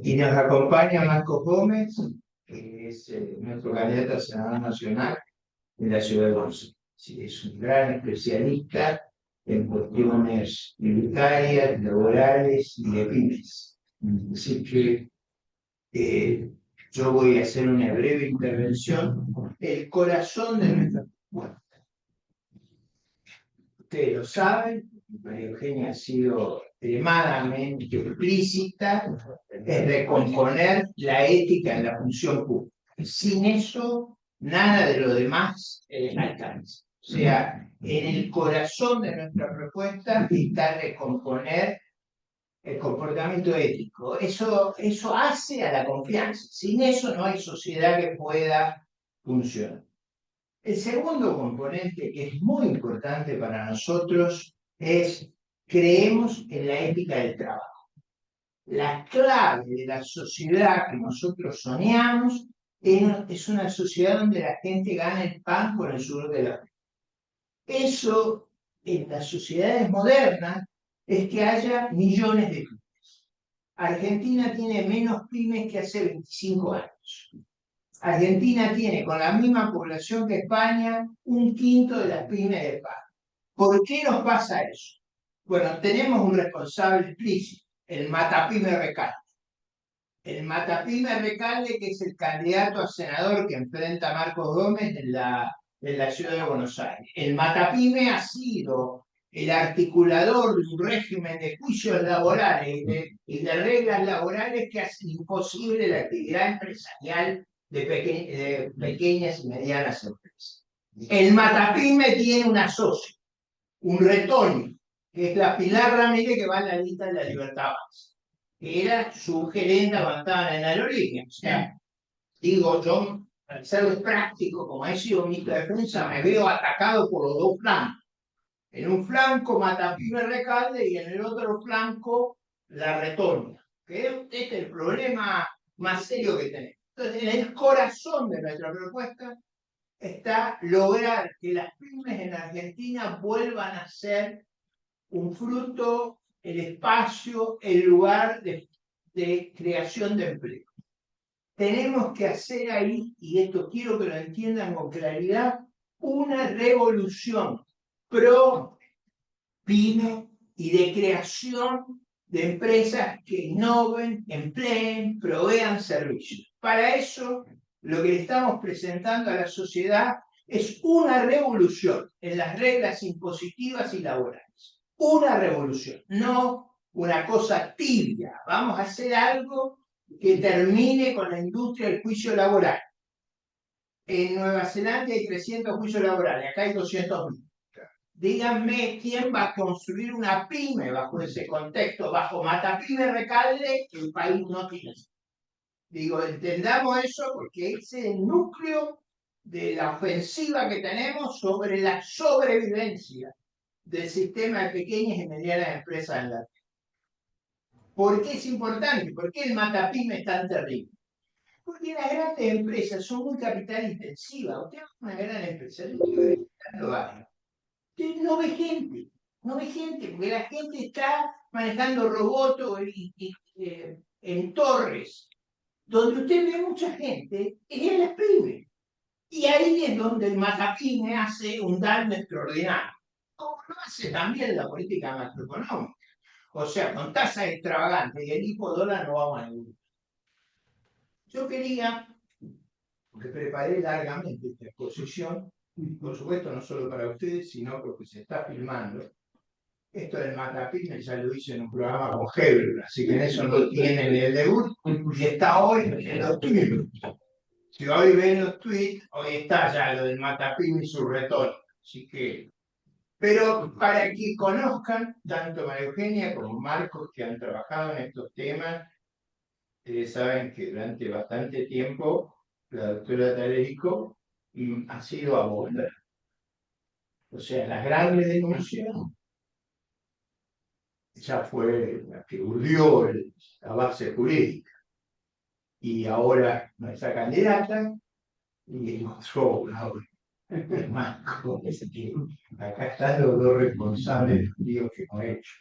Y nos acompaña Marcos Gómez, que es nuestro candidato a senador nacional en la ciudad de Buenos Aires. Sí, es un gran especialista en cuestiones tributarias, laborales y de pymes. Así que yo voy a hacer una breve intervención. El corazón de nuestra propuesta. Ustedes lo saben, María Eugenia ha sido extremadamente explícita, es recomponer la ética en la función pública. Sin eso, nada de lo demás alcanza. O sea, en el corazón de nuestra propuesta está recomponer el comportamiento ético. Eso hace a la confianza. Sin eso no hay sociedad que pueda funcionar. El segundo componente que es muy importante para nosotros es creemos en la ética del trabajo. La clave de la sociedad que nosotros soñamos es una sociedad donde la gente gana el pan con el sudor de la frente. Eso en las sociedades modernas es que haya millones de pymes. Argentina tiene menos pymes que hace 25 años. Argentina tiene, con la misma población que España, 1/5 de las pymes de España. ¿Por qué nos pasa eso? Bueno, tenemos un responsable explícito, el Matapyme Recalde. El Matapyme Recalde, que es el candidato a senador que enfrenta a Marcos Gómez en la ciudad de Buenos Aires. El Matapyme ha sido el articulador de un régimen de juicios laborales y de reglas laborales que hace imposible la actividad empresarial de pequeñas y medianas empresas. El Matapyme tiene una socia, un retoño, que es la Pilar Ramírez, que va en la lista de la Libertad Avanza, que era su gerente avanzada en aerolínea. O sea, digo, yo, al ser práctico, como he sido ministro de Defensa, me veo atacado por los dos flancos. En un flanco Matapyme Recalde y en el otro flanco la Retoña. Que este es el problema más serio que tenemos. Entonces, en el corazón de nuestra propuesta está lograr que las pymes en Argentina vuelvan a ser un fruto, el espacio, el lugar de creación de empleo. Tenemos que hacer ahí, y esto quiero que lo entiendan con claridad, una revolución pro pyme y de creación de empresas que innoven, empleen, provean servicios. Para eso, lo que le estamos presentando a la sociedad es una revolución en las reglas impositivas y laborales. Una revolución, no una cosa tibia. Vamos a hacer algo que termine con la industria del juicio laboral. En Nueva Zelanda hay 300 juicios laborales, acá hay 200.000. Díganme quién va a construir una pyme bajo ese contexto, bajo Matapyme Recalde, que el país no tiene. Digo, entendamos eso porque ese es el núcleo de la ofensiva que tenemos sobre la sobrevivencia del sistema de pequeñas y medianas empresas en la Argentina. ¿Por qué es importante? ¿Por qué el Matapyme es tan terrible? Porque las grandes empresas son muy capital intensivas. Usted es una gran empresa, yo estoy visitando varios. Usted no ve gente, no ve gente, porque la gente está manejando robots en torres. Donde usted ve mucha gente es en las pymes. Y ahí es donde el Matapyme hace un daño extraordinario. Como lo hace también la política macroeconómica. O sea, con tasas extravagantes y el tipo dólar no vamos a ningún. Yo quería, porque preparé largamente esta exposición, por supuesto no solo para ustedes, sino porque se está filmando. Esto del Matapyme ya lo hice en un programa con Hebel, así que en eso no tienen el debut, y está hoy en los tweets. Si hoy ven los tweets, hoy está ya lo del Matapyme y su retorno. Así que, pero para que conozcan, tanto María Eugenia como Marcos, que han trabajado en estos temas, ustedes saben que durante bastante tiempo la doctora Talerico ha sido abogada. O sea, las grandes denuncias, ella fue la que urdió la base jurídica. Y ahora nuestra candidata y nuestro abogado, Marco. Acá están los dos responsables de los líos que hemos hecho.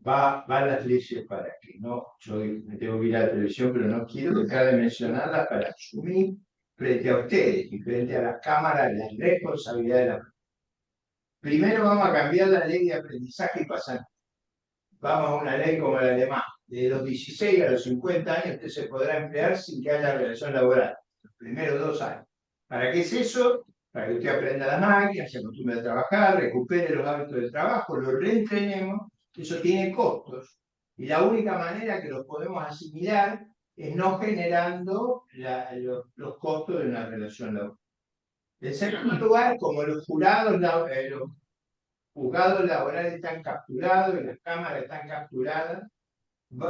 Va las leyes para que no, yo me tengo que ir a la televisión, pero no quiero dejar de mencionarlas para asumir frente a ustedes y frente a las cámaras la responsabilidad de la. Primero vamos a cambiar la ley de aprendizaje y pasar. Vamos a una ley como la alemana. De los 16 a los 50 años usted se podrá emplear sin que haya relación laboral. Los primeros 2 años. ¿Para qué es eso? Para que usted aprenda la máquina, se acostumbre a trabajar, recupere los hábitos del trabajo, lo reentrenemos. Eso tiene costos. Y la única manera que los podemos asimilar es no generando los costos de una relación laboral. En segundo lugar, como los jurados, los juzgados laborales están capturados y las cámaras están capturadas,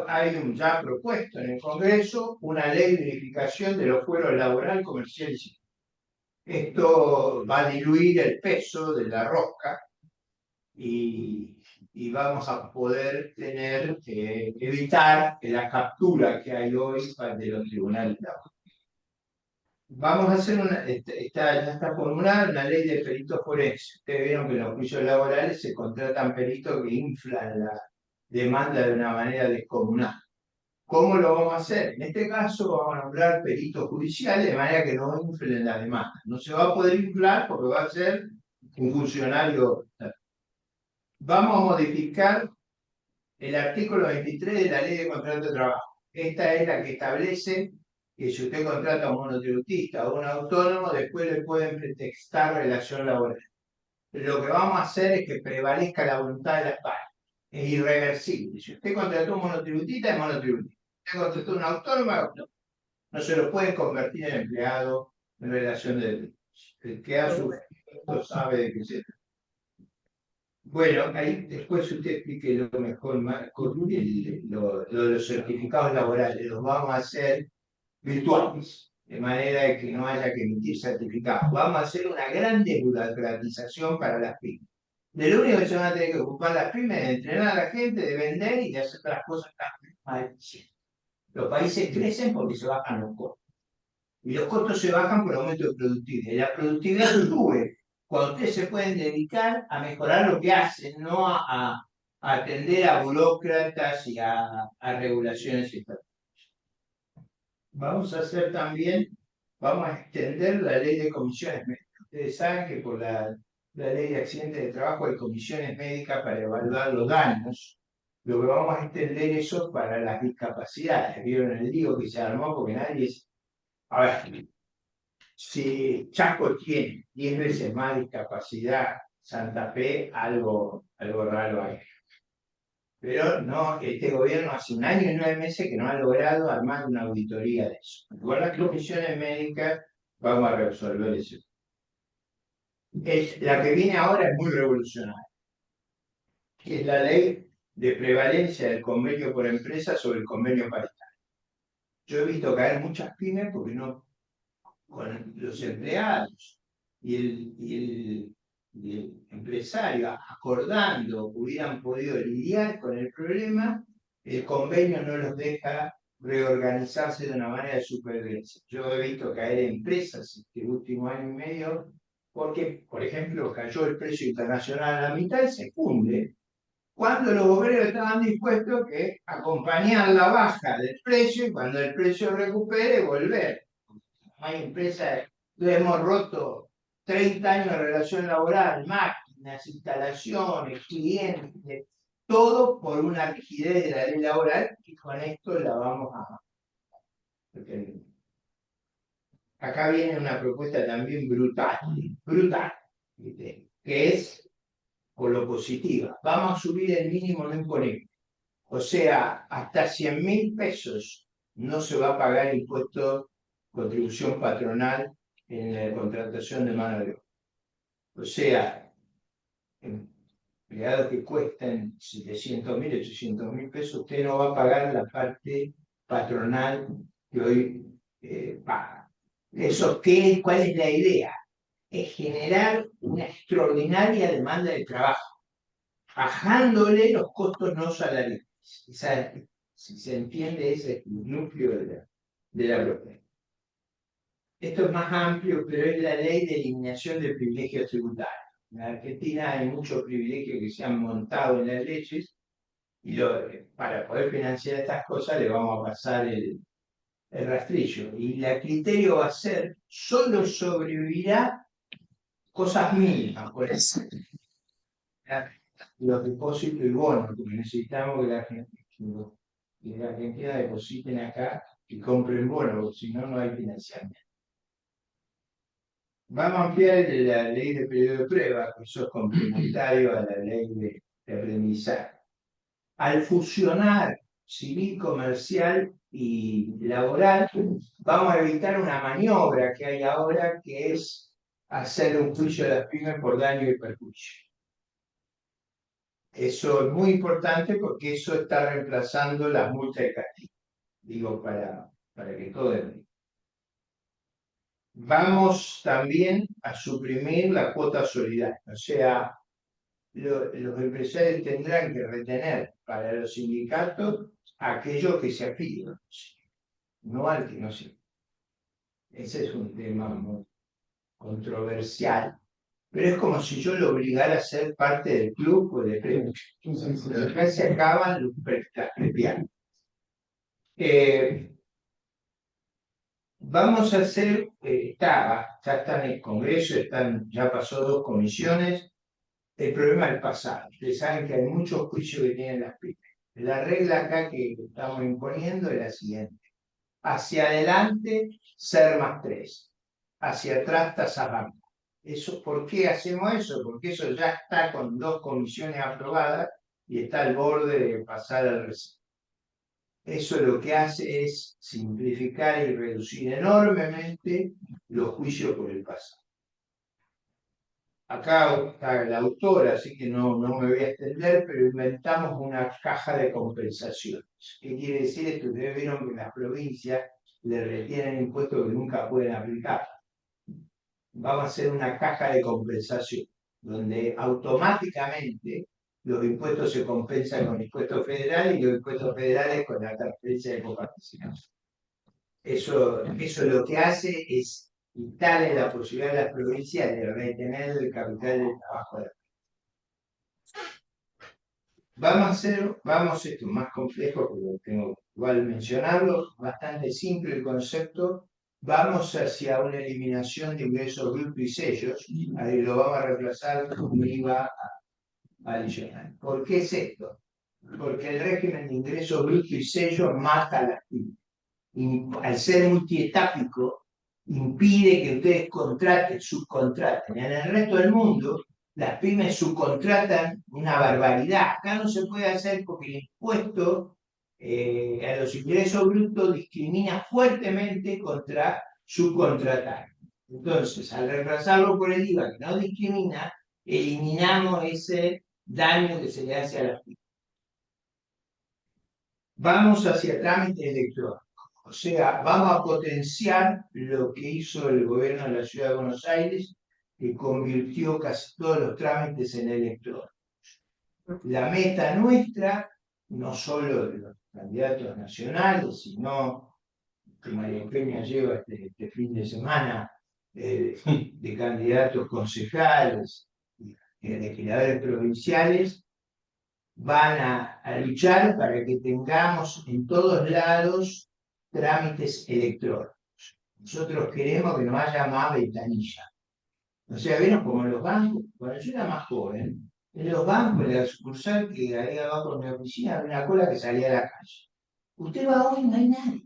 hay un ya propuesto en el Congreso una ley de unificación de los fueros laboral, comercial y civil. Esto va a diluir el peso de la rosca y vamos a poder evitar la captura que hay hoy de los tribunales laborales. Vamos a hacer ya está formulada una ley de peritos forenses. Ustedes vieron que en los juicios laborales se contratan peritos que inflan la demanda de una manera descomunal. ¿Cómo lo vamos a hacer? En este caso vamos a nombrar peritos judiciales de manera que no inflen la demanda. No se va a poder inflar porque va a ser un funcionario. Vamos a modificar el artículo 23 de la Ley de Contrato de Trabajo. Esta es la que establece que si usted contrata a un monotributista o a un autónomo, después le pueden pretextar relación laboral. Lo que vamos a hacer es que prevalezca la voluntad de las partes. Es irreversible. Si usted contrató a un monotributista, es monotributista. Si usted contrató a un autónomo, no se lo pueden convertir en empleado en relación de derechos. El que ha sufrido sabe de qué se trata. Bueno, ahí después usted explique lo mejor, Marco, lo de los certificados laborales. Los vamos a hacer virtuales, de manera que no haya que emitir certificados. Vamos a hacer una gran desburocratización para las pymes. De lo único que se van a tener que ocupar las pymes es de entrenar a la gente, de vender y de hacer las cosas más eficientes. Los países crecen porque se bajan los costos. Y los costos se bajan por aumento de productividad. Y la productividad sube cuando ustedes se pueden dedicar a mejorar lo que hacen, no a atender a burócratas y a regulaciones estatales. Vamos a hacer también, vamos a extender la ley de comisiones médicas. Ustedes saben que por la la ley de accidentes de trabajo, hay comisiones médicas para evaluar los daños. Lo que vamos a extender eso para las discapacidades. ¿Vieron el lío que se armó? Porque nadie... A ver, si Chaco tiene 10 veces más discapacidad, Santa Fe, algo raro hay. Pero no, este gobierno hace 1 año y 9 meses que no ha logrado armar una auditoría de eso. Con las comisiones médicas vamos a resolver eso. La que viene ahora es muy revolucionaria, que es la ley de prevalencia del convenio por empresa sobre el convenio paritario. Yo he visto caer muchas pymes porque no, con los empleados y el empresario acordando hubieran podido lidiar con el problema, el convenio no los deja reorganizarse de una manera de supervivencia. Yo he visto caer empresas este último año y medio porque, por ejemplo, cayó el precio internacional a la mitad y se funde, cuando los obreros estaban dispuestos a acompañar la baja del precio y cuando el precio recupere, volver. Hay empresas, hemos roto 30 años de relación laboral, máquinas, instalaciones, clientes, todo por una rigidez de la ley laboral y con esto la vamos a... Acá viene una propuesta también brutal, brutal, ¿viste? Que es por lo positiva. Vamos a subir el mínimo no imponible. O sea, hasta 100.000 pesos no se va a pagar impuesto, contribución patronal en la contratación de mano de obra. O sea, empleados que cuesten 700.000, 800.000 pesos, usted no va a pagar la parte patronal que hoy paga. ¿Eso qué? ¿Cuál es la idea? Es generar una extraordinaria demanda de trabajo, bajándole los costos no salariales. Si se entiende, ese es el núcleo de la propuesta. Esto es más amplio, pero es la ley de eliminación de privilegios tributarios. En Argentina hay muchos privilegios que se han montado en las leyes y para poder financiar estas cosas le vamos a pasar el rastrillo. Y el criterio va a ser, solo sobrevivirá cosas mínimas, por ejemplo, los depósitos y bonos, porque necesitamos que la Argentina depositen acá y compren bonos, porque si no, no hay financiamiento. Vamos a ampliar la ley de periodo de prueba, que eso es complementario a la ley de aprendizaje. Al fusionar civil, comercial y laboral, vamos a evitar una maniobra que hay ahora, que es hacer un juicio a las pymes por daño y perjuicio. Eso es muy importante porque eso está reemplazando las multas de castigo. Digo, para que todo esté. Vamos también a suprimir la cuota solidaria, o sea, los empresarios tendrán que retener para los sindicatos aquellos que se afilian, no al que no se. Ese es un tema muy controversial, pero es como si yo lo obligara a ser parte del club o de premio. Acá se acaban las prepiadas. Vamos a hacer, ya está en el Congreso, ya pasó 2 comisiones, el problema del pasado. Ustedes saben que hay muchos juicios que tienen las pymes. La regla acá que estamos imponiendo es la siguiente. Hacia adelante, ser +3. Hacia atrás, tasa baja. ¿Por qué hacemos eso? Porque eso ya está con 2 comisiones aprobadas y está al borde de pasar al recinto. Eso lo que hace es simplificar y reducir enormemente los juicios por el pasado. Acá está la autora, así que no me voy a extender, pero inventamos una caja de compensaciones. ¿Qué quiere decir esto? Ustedes vieron que las provincias le retienen impuestos que nunca pueden aplicar. Vamos a hacer una caja de compensación, donde automáticamente los impuestos se compensan con impuestos federales y los impuestos federales con la transferencia de coparticipación. Eso lo que hace es quitarle la posibilidad a las provincias de retener el capital del trabajo de la provincia. Esto es más complejo, pero tengo igual mencionarlo, bastante simple el concepto, vamos hacia una eliminación de ingresos brutos y sellos, ahí lo vamos a reemplazar con un IVA adicional. ¿Por qué es esto? Porque el régimen de ingresos brutos y sellos mata a las pymes. Al ser multietápico, impide que ustedes contraten, subcontraten. En el resto del mundo, las pymes subcontratan una barbaridad. Acá no se puede hacer porque el impuesto a los ingresos brutos discrimina fuertemente contra subcontratar. Entonces, al reemplazarlo por el IVA, que no discrimina, eliminamos ese daño que se le hace a las pymes. Vamos hacia trámite electrónico. O sea, vamos a potenciar lo que hizo el gobierno de la Ciudad de Buenos Aires, que convirtió casi todos los trámites en electrónicos. La meta nuestra, no solo de los candidatos nacionales, sino que María Eugenia lleva este fin de semana de candidatos concejales y de legisladores provinciales, van a luchar para que tengamos en todos lados trámites electrónicos. Nosotros queremos que no haya más ventanilla. O sea, vieron como en los bancos, cuando yo era más joven, en los bancos, en la sucursal que ahí abajo en mi oficina, había una cola que salía a la calle. Usted va hoy y no hay nadie.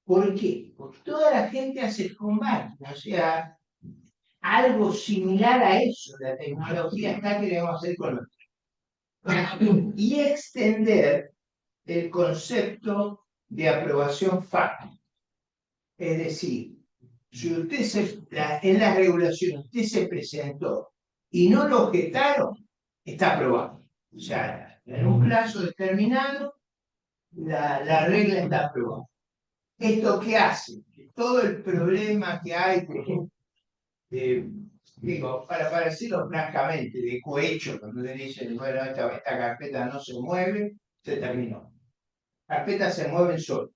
¿Por qué? Porque toda la gente hace el combate, o sea, algo similar a eso, la tecnología está que debemos hacer con los y extender el concepto de aprobación fáctica. Es decir, si usted en la regulación usted se presentó y no lo objetaron, está aprobado. O sea, en un plazo determinado, la regla está aprobada. ¿Esto qué hace? Que todo el problema que hay, digo, para decirlo francamente, de cohecho, cuando le dicen, bueno, esta carpeta no se mueve, se terminó. Las carpetas se mueven solas.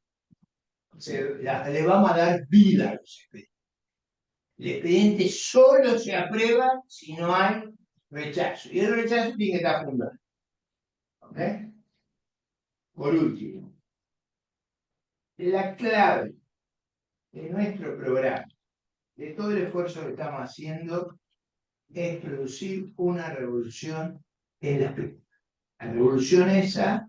Le vamos a dar vida a los expedientes. El expediente solo se aprueba si no hay rechazo. Y el rechazo tiene que estar fundado. ¿Ok? Por último, la clave de nuestro programa, de todo el esfuerzo que estamos haciendo, es producir una revolución en las pymes. La revolución esa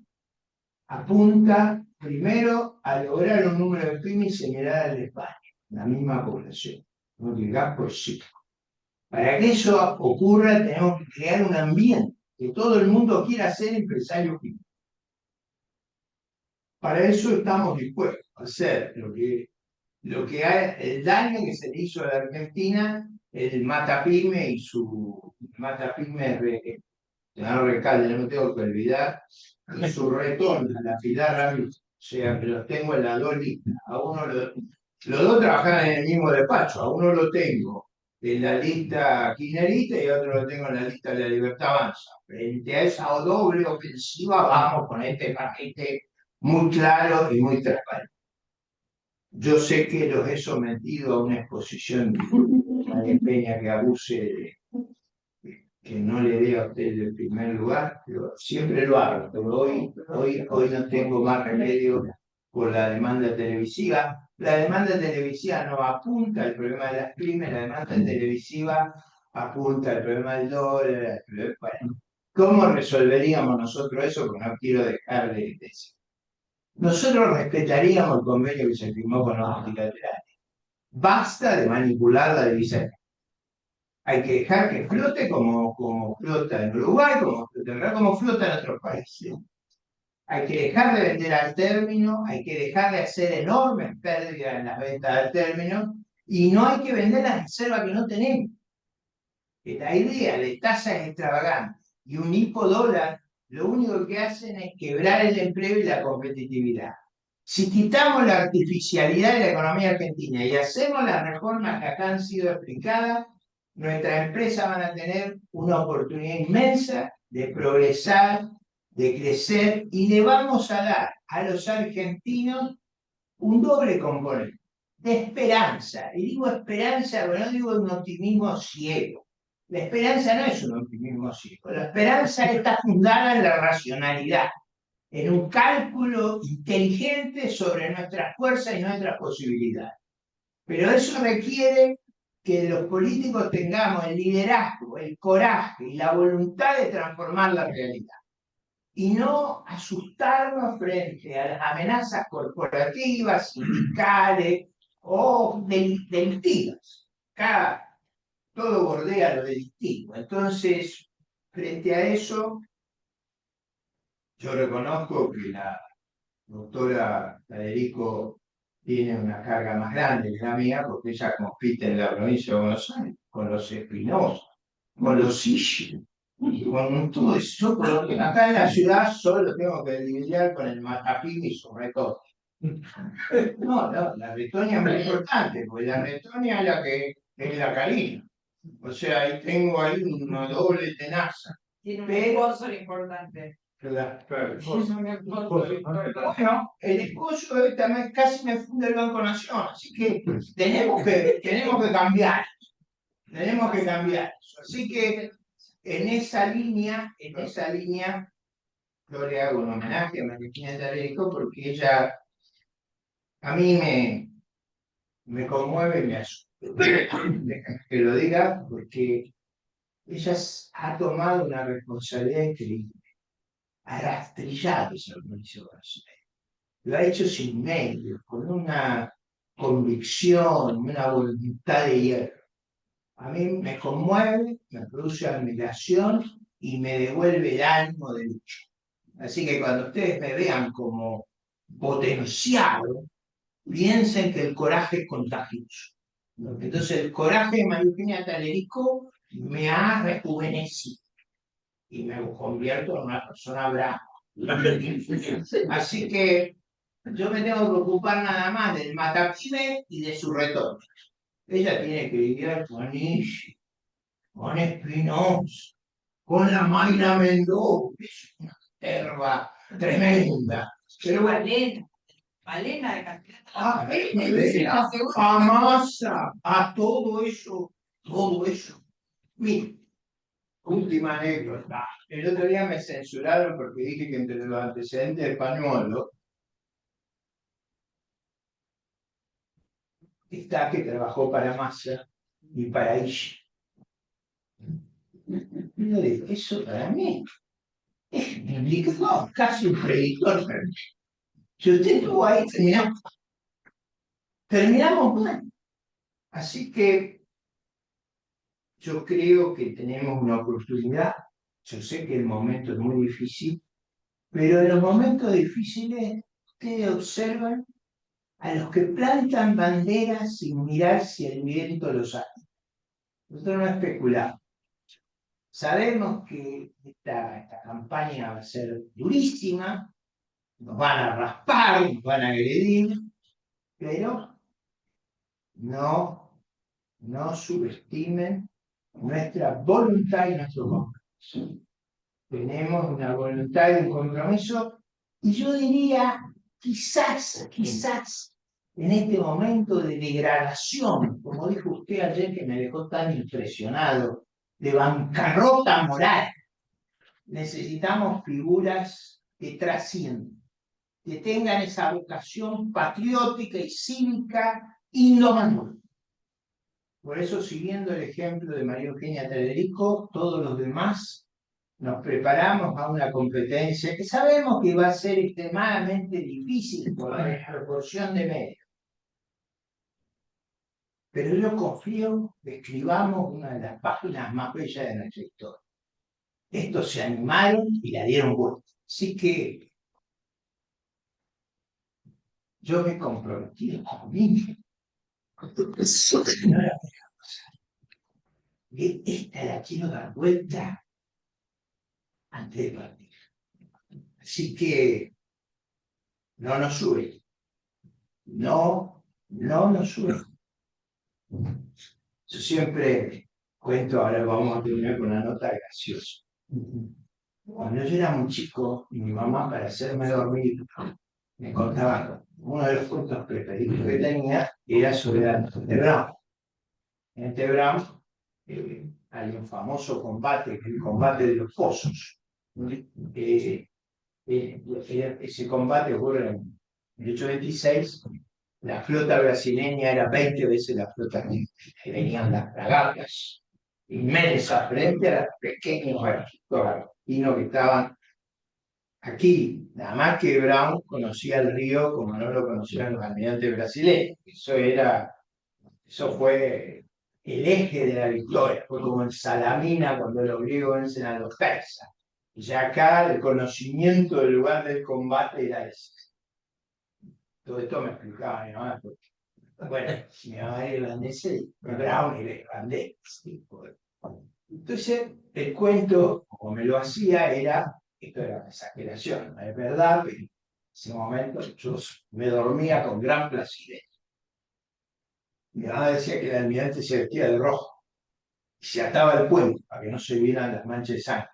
apunta primero a lograr un número de pymes similar al de España, la misma población, multiplicar por 5. Para que eso ocurra, tenemos que crear un ambiente que todo el mundo quiera ser empresario pyme. Para eso estamos dispuestos a hacer el daño que se le hizo a la Argentina, el Matapyme y su Matapyme señor Recalde, no me tengo que olvidar, y su retorno a la Pilar Ramírez. O sea, que los tengo en las dos listas. Los dos trabajan en el mismo despacho, a uno lo tengo en la lista kirchnerista y a otro lo tengo en la lista de la Libertad Avanza. Frente a esa doble ofensiva vamos con este paquete muy claro y muy transparente. Yo sé que los he sometido a una exposición de Peña que abuse, que no le dé a usted el primer lugar, pero siempre lo hago, pero hoy no tengo más remedio por la demanda televisiva. La demanda televisiva no apunta al problema de las pymes, la demanda televisiva apunta al problema del dólar. Bueno, ¿cómo resolveríamos nosotros eso? Porque no quiero dejar de decir. Nosotros respetaríamos el convenio que se firmó con los multilaterales. Basta de manipular la divisa. Hay que dejar que flote como flota en Uruguay, como flota en otros países. Hay que dejar de vender al término, hay que dejar de hacer enormes pérdidas en las ventas al término y no hay que vender las reservas que no tenemos. La idea de tasas extravagantes y un hipodólar lo único que hacen es quebrar el empleo y la competitividad. Si quitamos la artificialidad de la economía argentina y hacemos las reformas que acá han sido explicadas, nuestras empresas van a tener una oportunidad inmensa de progresar, de crecer y le vamos a dar a los argentinos un doble componente de esperanza. Y digo esperanza, pero no digo un optimismo ciego. La esperanza no es un optimismo ciego. La esperanza está fundada en la racionalidad, en un cálculo inteligente sobre nuestras fuerzas y nuestras posibilidades. Pero eso requiere que los políticos tengamos el liderazgo, el coraje y la voluntad de transformar la realidad. Y no asustarnos frente a las amenazas corporativas, sindicales o delictivas. Acá todo bordea lo delictivo. Entonces, frente a eso, yo reconozco que la doctora Federico tiene una carga más grande que la mía, porque ella compite en la provincia de Buenos Aires con los Espinosa, con los Ishi, con todo eso. Porque acá en la ciudad solo tengo que lidiar con el Matapí y sobre todo. No, la Retoña es muy importante, porque la Retoña es la que es la Karina. O sea, ahí tengo ahí una doble tenaza. Tiene un sponsor importante. Claro. Es un sponsor importante. Bueno, el esposo también casi me funda el Banco Nación, así que tenemos que cambiar. Tenemos que cambiar eso. Así que en esa línea, yo le hago un homenaje a María Talerico porque ella a mí me conmueve y me asusta. Déjame que lo diga porque ella ha tomado una responsabilidad increíble. Ha rastrillado esa organización. Lo ha hecho sin medios, con una convicción, una voluntad de hierro. A mí me conmueve, me produce admiración y me devuelve el ánimo de lucha. Así que cuando ustedes me vean como potenciado, piensen que el coraje es contagioso. Entonces el coraje de María Eugenia Talerico me ha rejuvenecido y me convierto en una persona brava. Así que yo me tengo que ocupar nada más del Matapime y de su retorno. Ella tiene que lidiar con Ishi, con Espinosa, con la Mayra Mendoza, es una herba tremenda. Pero bueno, Malena de a Massa, a todo eso. Mira, última anécdota. El otro día me censuraron porque dije que entre los antecedentes españoles está que trabajó para Massa y para Ishi. Yo digo, eso para mí es un indicador, casi un predictor. Si usted estuvo ahí, terminamos mal. Así que yo creo que tenemos una oportunidad. Yo sé que el momento es muy difícil, pero en los momentos difíciles ustedes observan a los que plantan banderas sin mirar si el viento los hace. Nosotros no especulamos. Sabemos que esta campaña va a ser durísima, nos van a raspar, nos van a agredir, pero no subestimen nuestra voluntad y nuestro compromiso. Tenemos una voluntad y un compromiso, y yo diría, quizás, en este momento de degradación, como dijo usted ayer que me dejó tan impresionado, de bancarrota moral, necesitamos figuras que trasciendan, que tengan esa vocación patriótica y cívica indomable. Por eso, siguiendo el ejemplo de María Eugenia Talerico, todos los demás nos preparamos a una competencia que sabemos que va a ser extremadamente difícil por la desproporción de medios. Pero yo confío que escribamos una de las páginas más bellas de nuestra historia. Estos se animaron y la dieron vuelta. Así que yo me comprometí conmigo. No la voy a pasar. Y esta la quiero dar vuelta antes de partir. Así que no nos sube. No nos sube. Yo siempre cuento, ahora vamos a terminar con una nota graciosa. Cuando yo era muy chico, mi mamá, para hacerme dormir, me contaba uno de los cuentos preferidos que tenía era sobre Ante Brown. En Ante Brown hay un famoso combate, el combate de los pozos. Ese combate ocurre en 1826 La flota brasileña era 20 veces la flota que venían las fragatas inmensas frente a los pequeños barquitos argentinos que estaban aquí. Nada más que Brown conocía el río como no lo conocían los almirantes brasileños. Eso fue el eje de la victoria, fue como en Salamina cuando los griegos vencen a los persas. Y ya acá el conocimiento del lugar del combate era ese. Todo esto me explicaba mi mamá, porque, bueno, mi mamá era irlandesa y Brown era irlandés. Entonces, el cuento, como me lo hacía, esto era una exageración, no es verdad, pero en ese momento yo me dormía con gran placidez. Mi mamá decía que el almirante se vestía de rojo y se ataba el puente para que no se vieran las manchas de sangre.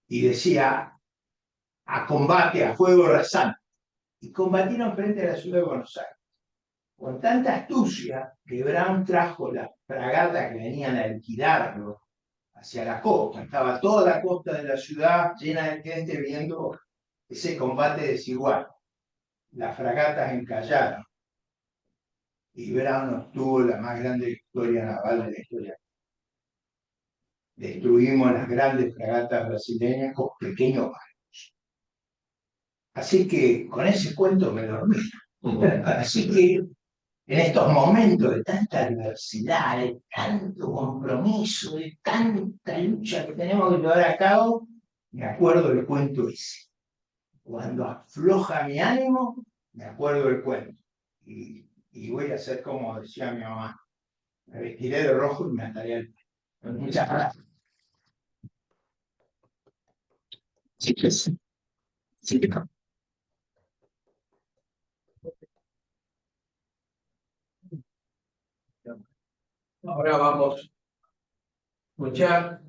Y decía, a combate, a fuego rasante. Y combatieron frente a la ciudad de Buenos Aires. Con tanta astucia que Brown trajo las fragatas que venían a alquilarlo hacia la costa. Estaba toda la costa de la ciudad llena de gente viendo ese combate desigual. Las fragatas encallaron y Brown obtuvo la más grande victoria naval de la historia. Destruimos las grandes fragatas brasileñas con pequeños barcos. Así que con ese cuento me dormí. Así que en estos momentos de tanta adversidad, de tanto compromiso, de tanta lucha que tenemos que llevar a cabo, me acuerdo del cuento ese. Cuando afloja mi ánimo, me acuerdo del cuento. Y voy a hacer como decía mi mamá. Me vestiré de rojo y me ataré al pelo. Muchas gracias. Sí, Ahora vamos a escuchar.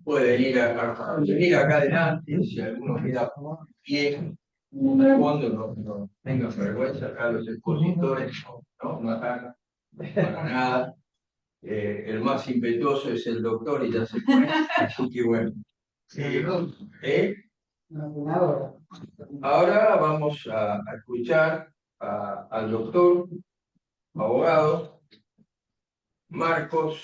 Pueden venir acá adelante, si alguno queda pie, de fondo, no tengan vergüenza, acá los expositores no atacan para nada. El más impetuoso es el doctor y ya se fue, así que bueno. Ahora vamos a escuchar al doctor, abogado, Marcos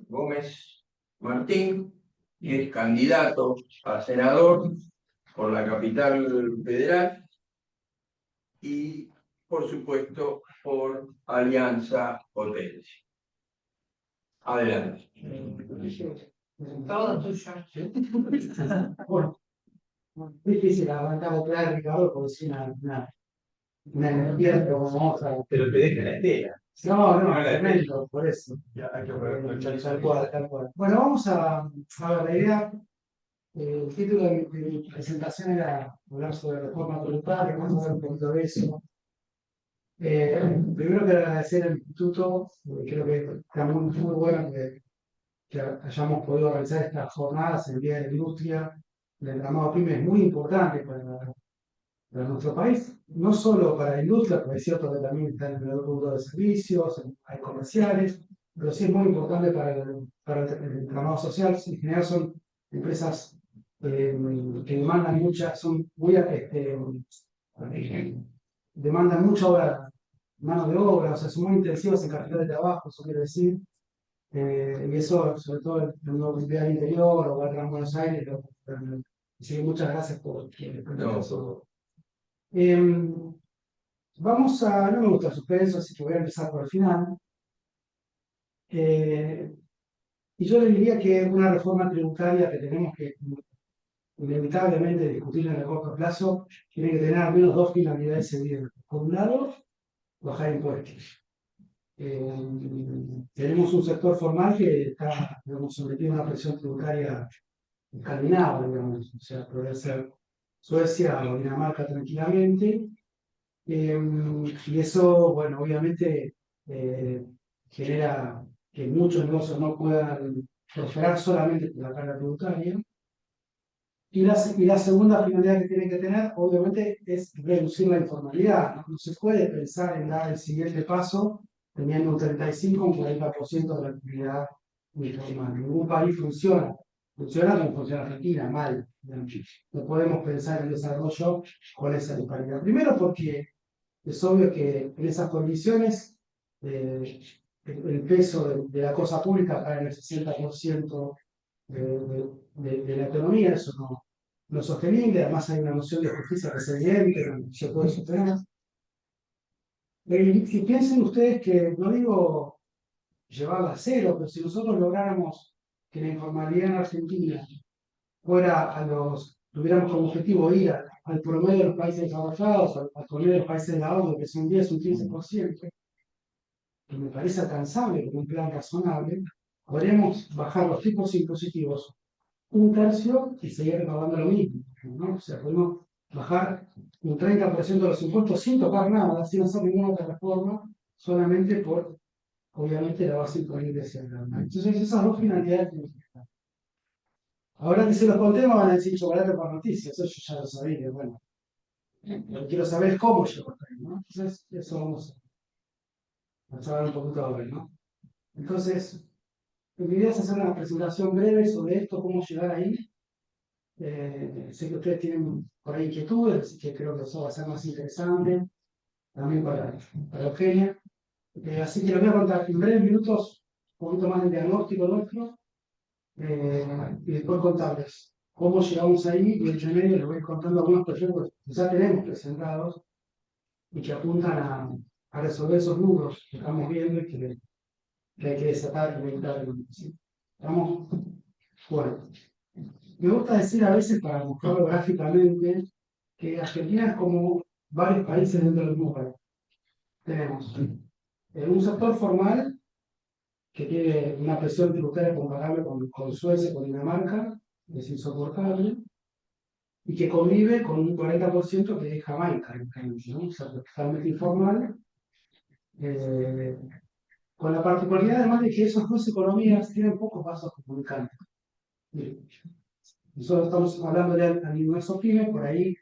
Gómez Martín, que es candidato a senador por la capital federal y, por supuesto, por Alianza Potencia. Adelante. Todo tuyo. Bueno, difícil arrancar a traer, Ricardo, porque es una energía hermosa. Pero te deja la estela. No, tremendo, por eso. Ya, hay que Tal cual, tal cual. Bueno, vamos a ver la idea. El título de mi presentación era hablar sobre reforma tributaria, vamos a ver un poquito de eso. Primero quiero agradecer al Instituto, porque creo que está muy bueno que hayamos podido realizar estas jornadas en el Día de la Industria. El entramado PYME es muy importante para nuestro país, no solo para la industria, porque es cierto que también está en el rubro de servicios, hay comerciales, pero sí es muy importante para el entramado social. En general son empresas que demandan son muy, demandan mucha mano de obra, o sea, son muy intensivas en cantidad de trabajo, eso quiero decir. Y eso, sobre todo en la Universidad del Interior o Gran Buenos Aires. Así que muchas gracias por eso. No me gusta el suspenso, así que voy a empezar por el final. Y yo le diría que una reforma tributaria que tenemos que inevitablemente discutir en el corto plazo tiene que tener al menos dos finalidades evidentes. Por un lado, bajar impuestos. Tenemos un sector formal que está, digamos, sometido a una presión tributaria escandinava, digamos, o sea, podría ser Suecia o Dinamarca tranquilamente. Y eso, bueno, obviamente genera que muchos negocios no puedan prosperar solamente por la carga tributaria. Y la segunda finalidad que tiene que tener, obviamente, es reducir la informalidad. No se puede pensar en dar el siguiente paso teniendo un 35 o un 40% de la actividad informal. Ningún país funciona funciona como funciona Argentina, mal. No podemos pensar en desarrollo con esa disparidad. Primero porque es obvio que en esas condiciones el peso de la cosa pública cae en el 60% de la economía, eso no es sostenible, además hay una noción de justicia que es evidente, que no se puede sostener. Y piensen ustedes que, no digo llevarla a cero, pero si nosotros lográramos que la informalidad en Argentina fuera tuviéramos como objetivo ir al promedio de los países desarrollados, al promedio de los países de la ONU, que son 10 o un 15%, que me parece alcanzable como un plan razonable, podríamos bajar los tipos impositivos un tercio y seguir recaudando lo mismo, ¿no? O sea, podemos bajar un 30% de los impuestos sin tocar nada, sin hacer ninguna otra reforma, solamente por, obviamente, la base imponible hacia el grano. Entonces, esas dos finalidades tenemos que estar. Ahora que se los conté, me van a decir chocolate por noticias, eso yo ya lo sabía, bueno. Pero quiero saber cómo llegó hasta ahí, ¿no? Entonces, eso vamos a charlar un poquito ahora, ¿no? Entonces, mi idea es hacer una presentación breve sobre esto, cómo llegar ahí. Sé que ustedes tienen por ahí inquietudes, así que creo que eso va a ser más interesante también para Eugenia. Así que les voy a contar en breves minutos un poquito más del diagnóstico nuestro y después contarles cómo llegamos ahí y entre medio les voy contando algunos proyectos que ya tenemos presentados y que apuntan a resolver esos números que estamos viendo y que hay que desatar y meditar. ¿Sí? Estamos, bueno. Me gusta decir a veces, para mostrarlo gráficamente, que Argentina es como varios países dentro del mismo país. Tenemos un sector formal que tiene una presión tributaria comparable con Suecia, con Dinamarca, es insoportable, y que convive con un 40% que es Jamaica, ¿no? O sea, totalmente informal, eh, con la particularidad además de que esas dos economías tienen pocos vasos comunicantes. Nosotros estamos hablando de al universo PYME, por ahí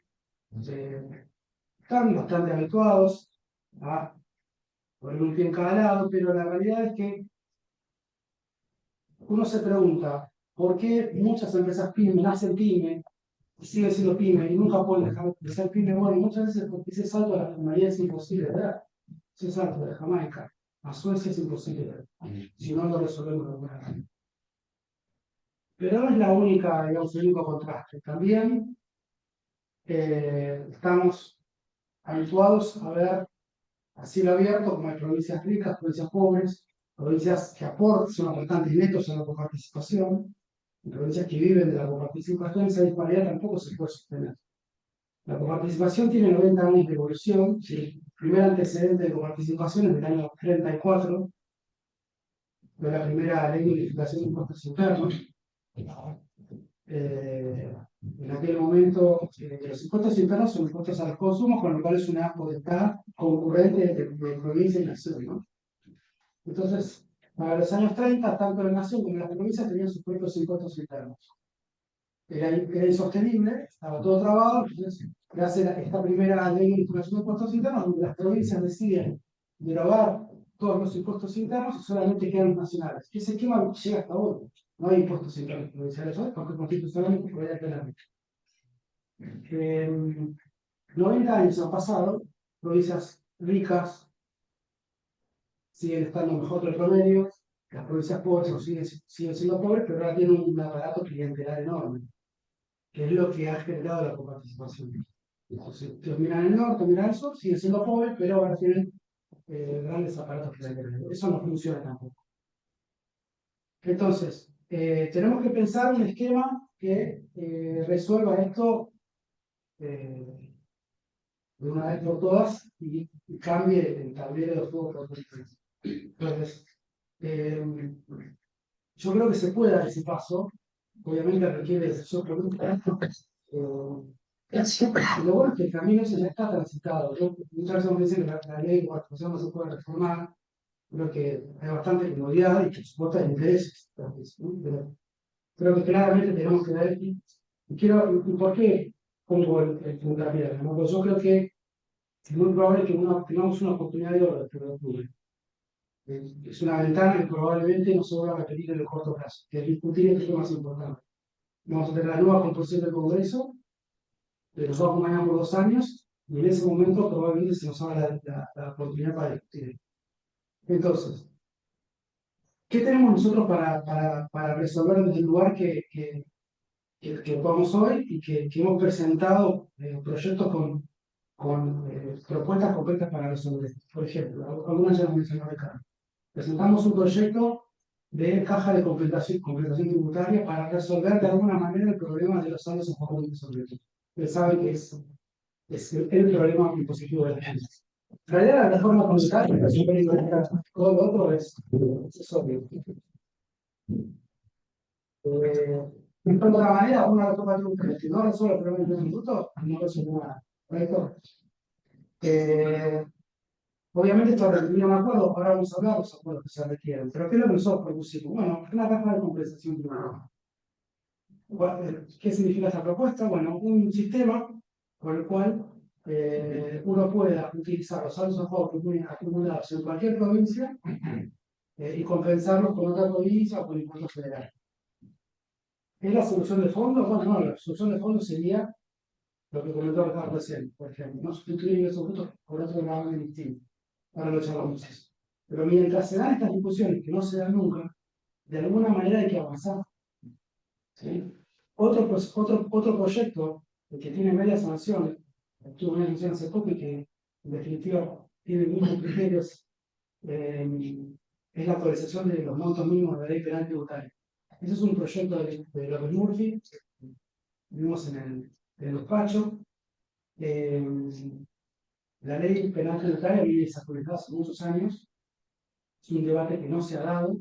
están bastante habituados a poner un pie en cada lado, pero la realidad es que uno se pregunta por qué muchas empresas PYME nacen PYME y siguen siendo PYME y nunca pueden dejar de ser PYME. Bueno, muchas veces porque ese salto a la formalidad es imposible de dar. Ese salto de Jamaica a Suecia es imposible de dar, si no lo resolvemos de alguna manera. Pero no es la única, digamos, el único contraste. También estamos habituados a ver a cielo abierto, como hay provincias ricas, provincias pobres, provincias que aportan, son aportantes netos a la coparticipación, y provincias que viven de la coparticipación, esa disparidad tampoco se puede sostener. La coparticipación tiene 90 años de evolución, ¿sí? El primer antecedente de coparticipación es del año 34, de la primera ley de unificación de impuestos internos. En aquel momento, los impuestos internos son impuestos a los consumos, con lo cual es una potestad concurrente de provincia y nación, ¿no? Entonces, para los años 30, tanto la nación como las provincias tenían sus propios impuestos internos. Era insostenible, estaba todo trabado, entonces gracias a esta primera ley de unificación de impuestos internos, donde las provincias deciden derogar todos los impuestos internos y solamente quedan los nacionales. Ese esquema llega hasta hoy. No hay impuestos internos provinciales hoy, porque constitucionalmente podría quedar. 90 años han pasado, provincias ricas siguen estando mejor que el promedio, las provincias pobres no siguen siendo pobres, pero ahora tienen un aparato clientelar enorme, que es lo que ha generado la coparticipación. Entonces, ustedes miran el norte, miran el sur, siguen siendo pobres, pero ahora tienen grandes aparatos clientelares. Eso no funciona tampoco. Entonces, tenemos que pensar un esquema que resuelva esto de una vez por todas y cambie el tablero de juego por completo. Entonces, yo creo que se puede dar ese paso. Obviamente requiere decisión política. Lo bueno es que el camino ese ya está transitado. Muchas veces me dicen que la ley de participación no se puede reformar. Creo que hay bastante comodidad y que soporta intereses. ¿No? Pero creo que claramente tenemos que ver. ¿Y por qué pongo el puntapié? ¿No? Pues yo creo que es muy probable que tengamos una oportunidad de oro desde octubre. Es una ventana que probablemente no se vuelva a repetir en el corto plazo, que es discutir el tema más importante. vamos a tener la nueva composición del Congreso, que nos va a acompañar por 2 años, y en ese momento probablemente se nos abra la oportunidad para discutir. Entonces, ¿qué tenemos nosotros para resolver desde el lugar que ocupamos hoy y que hemos presentado proyectos con propuestas concretas para resolver esto? Por ejemplo, algunas ya las mencionó Ricardo. Presentamos un proyecto de caja de compensación tributaria para resolver de alguna manera el problema de los saldos a favor de los objetos. Ustedes saben que es el problema impositivo de la gente. En realidad, la reforma tributaria, todo lo otro es obvio. De otra manera, una reforma tributaria que no resuelve el problema de los tributos, no resuelve nada. ¿Correcto? Obviamente esto requeriría un acuerdo, ahora vamos a hablar de los acuerdos que se requieren. Pero ¿qué es lo que nosotros propusimos? Bueno, una caja de compensación tributaria. ¿Qué significa esta propuesta? Bueno, un sistema por el cual uno pueda utilizar los saldos a favor acumulados en cualquier provincia y compensarlos con otra provincia o con impuestos federales. ¿Es la solución de fondo? Bueno, no, la solución de fondo sería lo que comentó Ricardo recién, por ejemplo, no sustituir esos puntos por otro gravamen distinto. Ahora lo llamamos eso. Pero mientras se dan estas discusiones que no se dan nunca, de alguna manera hay que avanzar. ¿Sí? Otro proyecto que tiene varias sanciones, tuvo una sanción hace poco y que en definitiva tiene muchos criterios, es la actualización de los montos mínimos de la ley penal tributaria. Ese es un proyecto de López Murphy, vimos en el despacho. La ley penal tributaria viene desactualizada hace muchos años, es un debate que no se ha dado.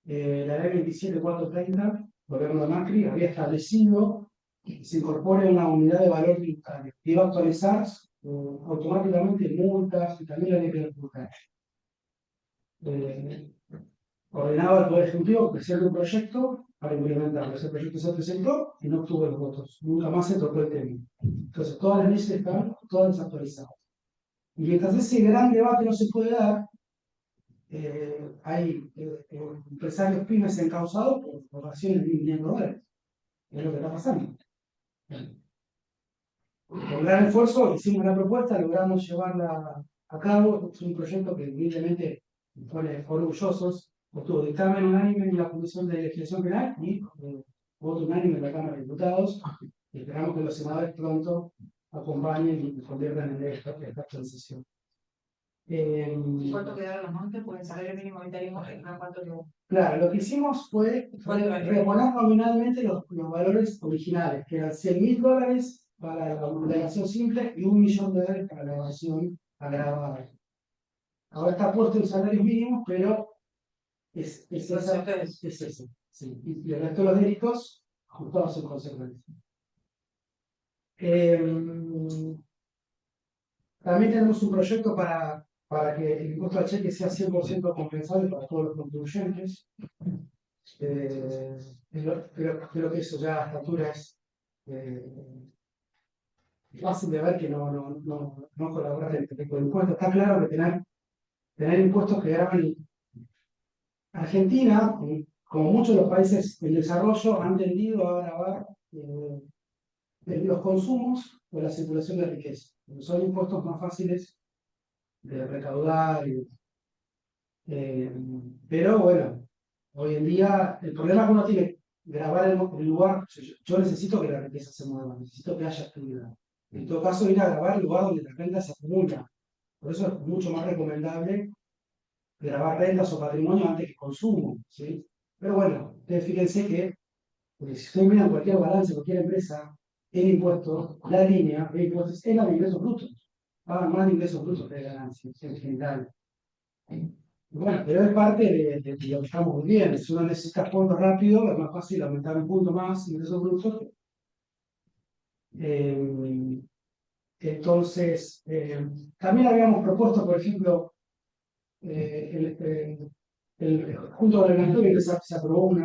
La ley 27430, gobierno de Macri, había establecido que se incorpore una unidad de valor tributario, que iba a actualizar automáticamente multas y también la ley penal tributaria. Ordenaba al Poder Ejecutivo que hiciera un proyecto para implementarlo. Ese proyecto se presentó y no obtuvo los votos. Nunca más se tocó el tema. Entonces, todas las leyes están todas desactualizadas. Y mientras ese gran debate no se puede dar, hay empresarios pymes encausados por acciones de $1.000.000. Es lo que está pasando. Con gran esfuerzo hicimos la propuesta, logramos llevarla a cabo. Es un proyecto que evidentemente nos pone orgullosos. Obtuvo dictamen unánime en la Comisión de Legislación Penal y voto unánime en la Cámara de Diputados. Y esperamos que los senadores pronto acompañen y conviertan en ley esta transición. ¿Cuánto quedaron los montes? Pues el salario mínimo vital ¿cuánto quedó? Claro, lo que hicimos fue reponer nominalmente los valores originales, que eran $100.000 para la obligación simple y $1.000.000 para la evasión agravada. Ahora está puesto en salarios mínimos, pero es eso. Sí. Y el resto de los delitos ajustados en consecuencia. También tenemos un proyecto para que el impuesto al cheque sea 100% compensable para todos los contribuyentes. Creo que eso ya a esta altura es fácil de ver que no colabora el tipo de impuestos. Está claro que tener impuestos que graban Argentina, como muchos de los países en desarrollo, han tendido a grabar los consumos o la circulación de riqueza. Son impuestos más fáciles de recaudar. Pero bueno, hoy en día el problema es que uno tiene que grabar el lugar. Yo necesito que la riqueza se mueva, necesito que haya actividad. En todo caso, ir a grabar el lugar donde la renta se acumula. Por eso es mucho más recomendable grabar rentas o patrimonio antes que consumo. ¿Sí? Pero bueno, ustedes fíjense que si ustedes miran cualquier balance, cualquier empresa, el impuesto, la línea de impuestos es la de ingresos brutos. Pagan más de ingresos brutos que de ganancias en general. Bueno, pero es parte de lo que estamos viviendo. Si uno necesita fondos rápido, es más fácil aumentar un punto más ingresos brutos. Entonces, también habíamos propuesto, por ejemplo, junto al reglamento se aprobó un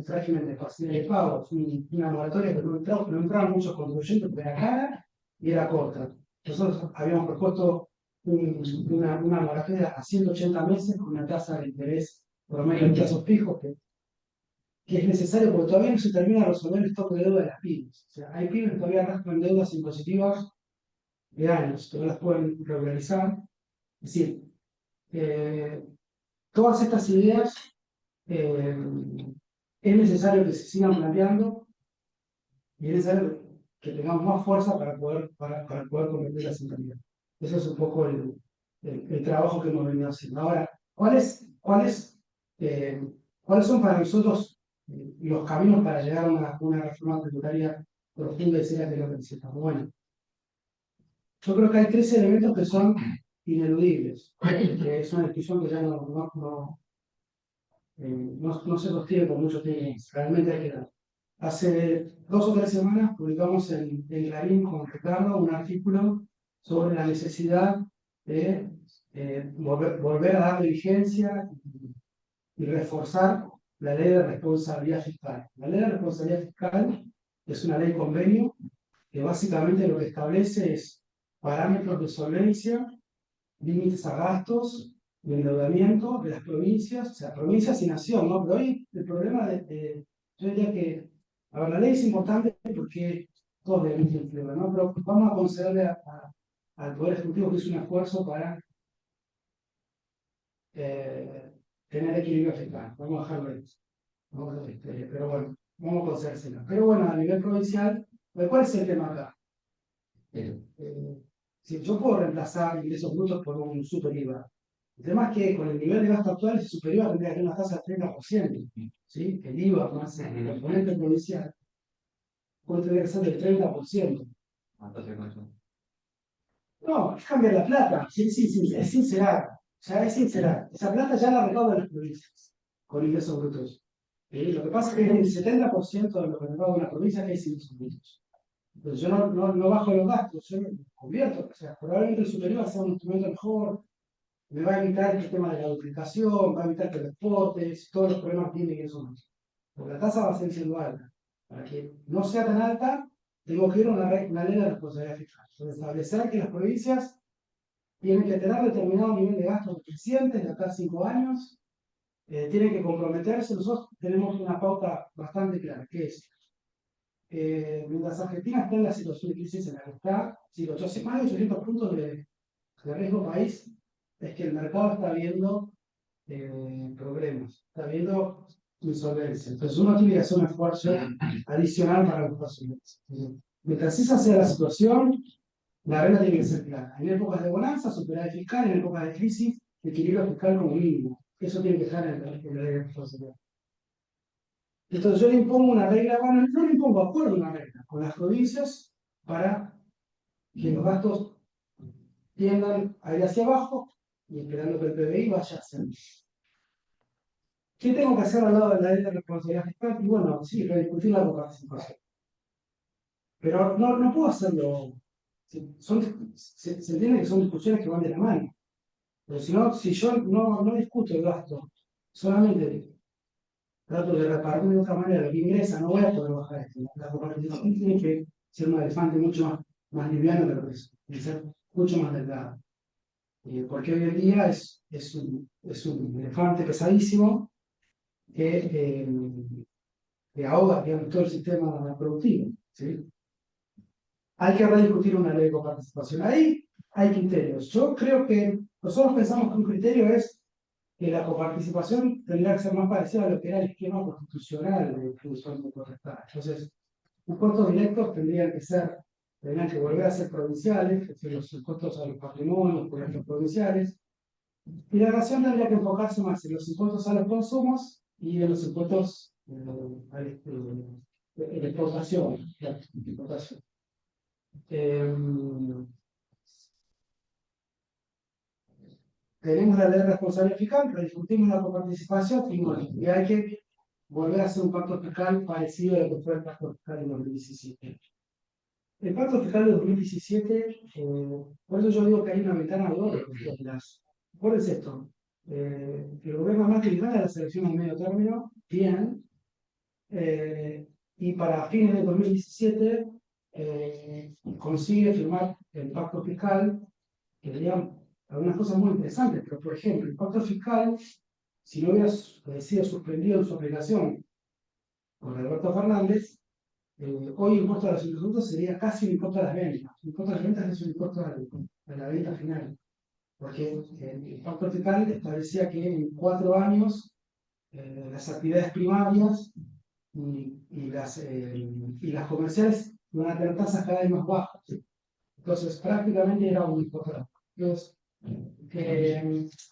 régimen de facilidad de pagos, una moratoria que no entraban muchos contribuyentes, porque era cara y era corta. Nosotros habíamos propuesto una moratoria a 180 meses con una tasa de interés promedio en plazos fijos, que que es necesario porque todavía no se termina de resolver el stock de deuda de las pymes. O sea, hay pymes que todavía arrastran deudas impositivas de años, que no las pueden regularizar. Es decir, eh, todas estas ideas eh, es necesario que se sigan planteando y es necesario que tengamos más fuerza para poder convertir la centralidad. Ese es un poco el trabajo que hemos venido haciendo. Ahora, eh, ¿cuáles son para nosotros los caminos para llegar a una reforma tributaria profunda y seria que es lo que necesitamos? Bueno, yo creo que hay tres elementos que son ineludibles, que es una discusión que ya no se sostiene por mucho tiempo, realmente hay que dar. Hace 2 o 3 semanas publicamos en Clarín con Ricardo un artículo sobre la necesidad de volver a darle vigencia y reforzar la ley de responsabilidad fiscal. La ley de responsabilidad fiscal es una ley convenio que básicamente lo que establece es parámetros de solvencia, límites a gastos y endeudamiento de las provincias, o sea, provincias y nación, ¿no? Pero hoy el problema yo diría que, a ver, la ley es importante porque todos debemos influir, ¿no? Pero vamos a concederle al Poder Ejecutivo que hizo un esfuerzo para tener equilibrio fiscal. Vamos a dejarlo ahí. Pero bueno, vamos a concedérsela. Pero bueno, a nivel provincial, ¿cuál es el tema acá? Si yo puedo reemplazar ingresos brutos por un super IVA. El tema es que con el nivel de gasto actual, ese super IVA tendría que tener una tasa del 30%. ¿Sí? El IVA más el componente provincial puede tener que ser del 30%. No, es cambiar la plata. Sí, sí, sí, es sincerar. O sea, es sincerar. Esa plata ya la recaudan las provincias con ingresos brutos. Lo que pasa es que el 70% de lo que recauda una provincia es ingresos brutos. Entonces yo no bajo los gastos, yo los convierto. O sea, probablemente el superior sea un instrumento mejor, me va a evitar el tema de la duplicación, va a evitar que los portes, todos los problemas que tiene que eso más. Porque la tasa va a seguir siendo alta. Para que no sea tan alta, tengo que ir a una ley de responsabilidad fiscal. Entonces, establecer que las provincias tienen que tener determinado nivel de gastos crecientes de acá a 5 años, tienen que comprometerse. Nosotros tenemos una pauta bastante clara, que es mientras Argentina está en la situación de crisis en la que está, si los más de 800 puntos de riesgo país, es que el mercado está viendo problemas, está viendo insolvencia. Entonces uno tiene que hacer un esfuerzo adicional para los pacientes. Mientras esa sea la situación, la regla tiene que ser clara. En épocas de bonanza, superávit fiscal; en épocas de crisis, equilibrio fiscal como mínimo. Eso tiene que estar en la ley de responsabilidad. Entonces yo le impongo una regla, bueno, no le impongo, acuerdo una regla con las provincias para que los gastos tiendan a ir hacia abajo y esperando que el PBI vaya hacia arriba. ¿Qué tengo que hacer al lado de la ley de responsabilidad fiscal? Y bueno, sí, rediscutir la coparticipación. Pero no puedo hacerlo. Se entiende que son discusiones que van de la mano. Pero si yo no discuto el gasto, solamente trato de repartir de otra manera lo que ingresa, no voy a poder bajar esto. La coparticipación tiene que ser un elefante mucho más liviano de lo que es, tiene que ser mucho más delgado. Porque hoy en día es un elefante pesadísimo que ahoga, digamos, todo el sistema productivo. ¿Sí? Hay que rediscutir una ley de coparticipación. Ahí hay criterios. Yo creo que nosotros pensamos que un criterio es que la coparticipación tendría que ser más parecida a lo que era el esquema constitucional de distribución de potestad. Entonces, los costos directos tendrían que volver a ser provinciales, es decir, los impuestos a los patrimonios, por ejemplo, provinciales. Y la nación tendría que enfocarse más en los impuestos a los consumos y en los impuestos a la exportación. Tenemos la ley de responsabilidad fiscal, rediscutimos la coparticipación y hay que volver a hacer un pacto fiscal parecido a lo que fue el pacto fiscal de 2017. El pacto fiscal de 2017, por eso yo digo que hay una ventana de oro. ¿Cuál es esto? El gobierno Macri gana las elecciones en medio término, bien, y para fines de 2017 consigue firmar el pacto fiscal, que tenía algunas cosas muy interesantes, pero por ejemplo, el pacto fiscal, si no hubiera sido suspendido en su aplicación con Alberto Fernández, hoy el impuesto a los usufructos sería casi un impuesto a las ventas. El impuesto a las ventas es un impuesto a la venta final, porque el pacto fiscal establecía que en 4 años las actividades primarias y las comerciales iban a tener tasas cada vez más bajas. Entonces, prácticamente era un impuesto. Entonces,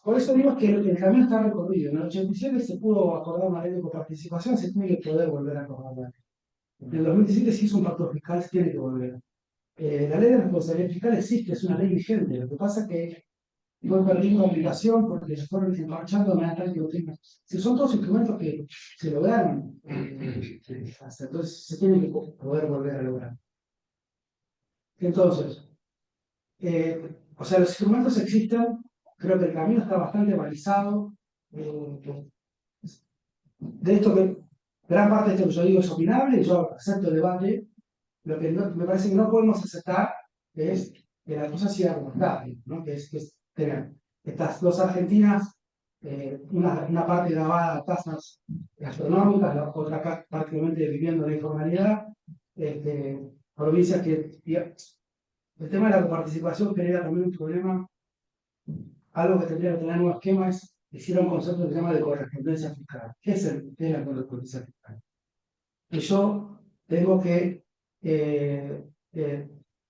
por eso digo que el camino está recorrido. En el 87 se pudo acordar una ley de coparticipación, se tiene que poder volver a acordar. En el 2017 se hizo un pacto fiscal, se tiene que volver. La ley de responsabilidad fiscal existe, es una ley vigente. Lo que pasa es que fue perdiendo aplicación porque se fueron marchando de manera tal que lo tengan. Si son todos instrumentos que se lograron, entonces se tienen que poder volver a lograr. Entonces, o sea, los instrumentos existen, creo que el camino está bastante balizado. De esto que gran parte de esto que yo digo es opinable, yo acepto el debate. Lo que me parece que no podemos aceptar es que la cosa siga como está, ¿no? Que es tener estas dos Argentinas, una parte grabada a tasas astronómicas, la otra prácticamente viviendo en la informalidad, provincias que el tema de la coparticipación genera también un problema. Algo que tendría que tener un nuevo esquema es hicieron un concepto que se llama de correspondencia fiscal. ¿Qué es la correspondencia fiscal? Que yo tengo que le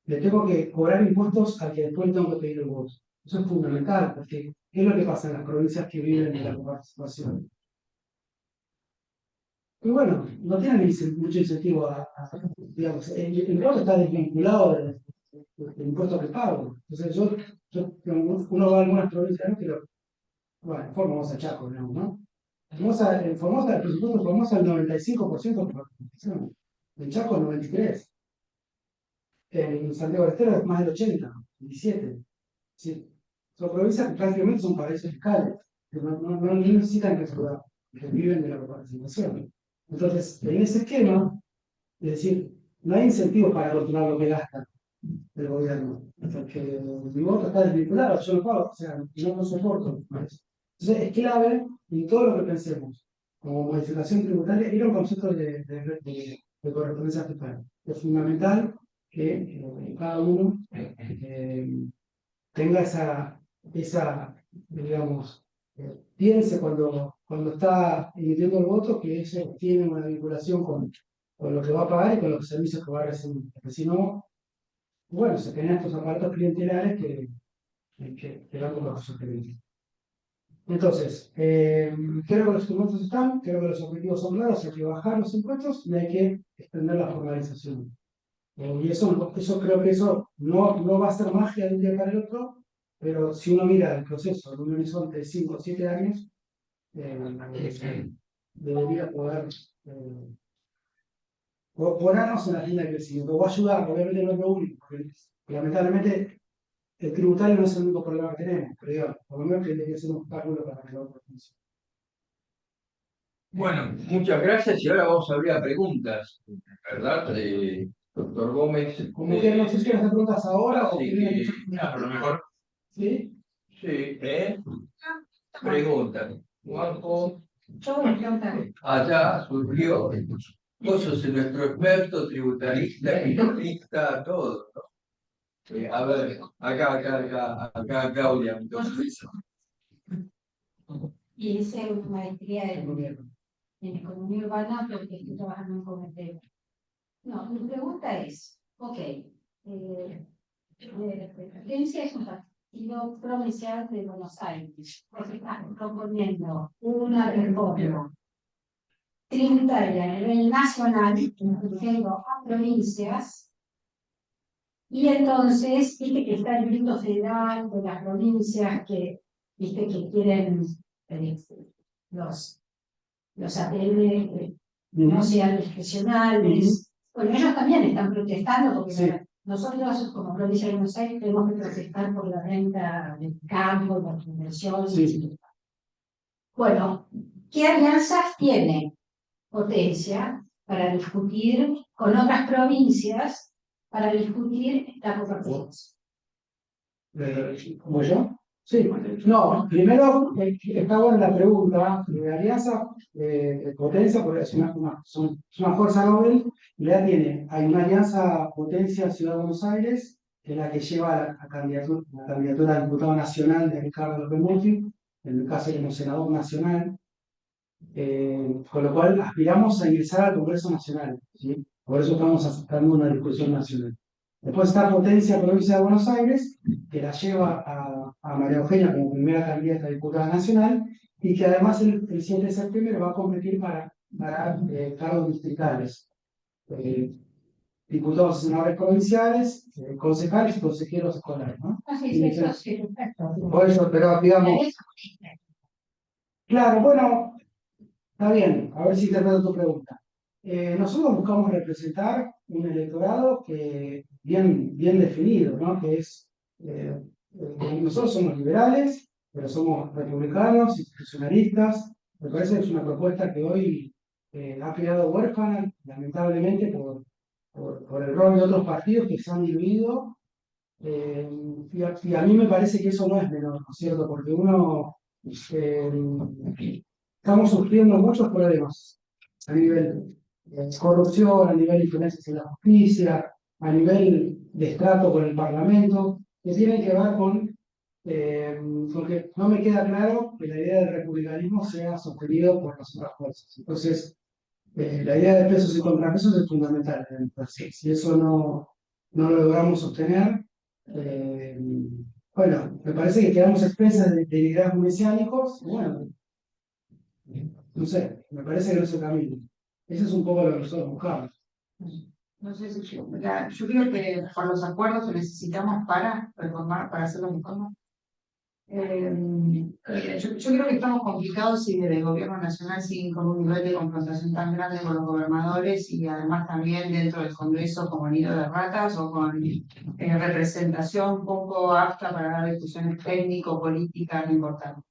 tengo que cobrar impuestos al que después le tengo que pedir el voto. Eso es fundamental, porque ¿qué es lo que pasa en las provincias que viven de la coparticipación? Y bueno, no tienen mucho incentivo digamos, el voto está desvinculado del impuesto que pago. Entonces uno va a algunas provincias, ¿no? Pero, bueno, Formosa, Chaco, digamos, ¿no? En Formosa, el presupuesto de Formosa el 95% de participación. En Chaco el 93%. En Santiago del Estero es más del 80%, 17%. Sí. Son provincias que prácticamente son paraísos fiscales, que no necesitan recaudar, que viven de la participación. Entonces, en ese esquema, es decir, no hay incentivos para controlar lo que gasta el gobierno, porque mi voto está desvinculado, yo lo pago, o sea, no soporto más. Entonces, es clave en todo lo que pensemos, como modificación tributaria, ir a un concepto de correspondencia fiscal. Es fundamental que cada uno tenga digamos, piense cuando está emitiendo el voto que eso tiene una vinculación con lo que va a pagar y con los servicios que va a recibir. Porque si no, bueno, se generan estos aparatos clientelares que van con los clientes. Entonces, creo que los instrumentos están, creo que los objetivos son claros, hay que bajar los impuestos y hay que extender la formalización. Y eso creo que eso no va a ser magia de un día para el otro, pero si uno mira el proceso en un horizonte de 5 o 7 años, debería poder ponernos en la línea de crecimiento. O ayudar, obviamente no es lo único, porque lamentablemente el tributario no es el único problema que tenemos, pero digamos, por lo menos tiene que ser un cálculo para que lo funcione. Bueno, muchas gracias y ahora vamos a abrir a preguntas, ¿verdad? Doctor Gómez. Como que no sé si quieres hacer preguntas ahora o Así quieren que, a lo mejor. ¿Sí? Sí, preguntas. Juanjo, Yo una pregunta. allá surgió. Vos sos nuestro experto, tributarista, economista, todo, ¿no? A ver, acá, Claudia. Hice una maestría en economía urbana porque estoy trabajando en Cometeo. No, mi pregunta es, ok, la agencia es un partido provincial de Buenos Aires, porque están proponiendo una reforma tributaria a nivel nacional, incluyendo a provincias, y entonces, viste que está el grito federal de las provincias que, viste que quieren los ATM no sean discrecionales. Bueno, ellos también están protestando porque Sí. nosotros como provincia de Buenos Aires tenemos que protestar por la renta del campo, por las inversiones. Sí. Bueno, ¿qué alianzas tiene Potencia para discutir con otras provincias para discutir la coparticipación? ¿Como yo? Sí, no, primero está buena la pregunta. La alianza potencia, porque es una fuerza noble, y ya hay una alianza potencia Ciudad de Buenos Aires, que es la que lleva la candidatura a diputado nacional de Ricardo López Murphy, en el caso como senador nacional, con lo cual aspiramos a ingresar al Congreso Nacional, ¿sí? Por eso estamos aceptando una discusión nacional. Después está Potencia Provincia de Buenos Aires, que la lleva a María Eugenia como primera candidata a diputada nacional, y que además el 7 de septiembre va a competir para cargos distritales, diputados y senadores provinciales, concejales y consejeros escolares, ¿no? Así sí, eso sí, perfecto. Por eso, pero digamos, claro, bueno, está bien, a ver si interpreto tu pregunta. Nosotros buscamos representar un electorado bien definido, ¿no? Que es, nosotros somos liberales, pero somos republicanos, institucionalistas. Me parece que es una propuesta que hoy ha quedado huérfana, lamentablemente, por el rol de otros partidos que se han diluido. Y a mí me parece que eso no es menor, ¿no es cierto? Porque estamos sufriendo muchos problemas a nivel corrupción, a nivel de influencias en la justicia, a nivel de estrato con el Parlamento, que tienen que ver porque no me queda claro que la idea del republicanismo sea sostenido por las otras fuerzas. Entonces, la idea de pesos y contrapesos es fundamental en la democracia. Si eso no lo logramos sostener, eh, bueno, me parece que quedamos expensas de liderazgos mesiánicos, y bueno, no sé, me parece que no es el camino. Ese es un poco lo que nosotros buscamos. No sé si yo creo que por los acuerdos que necesitamos para reformar, para hacer los reformas, yo creo que estamos complicados si desde el gobierno nacional siguen con un nivel de confrontación tan grande con los gobernadores y además también dentro del Congreso como nido de ratas o con representación poco apta para dar discusiones técnico-políticas importantes.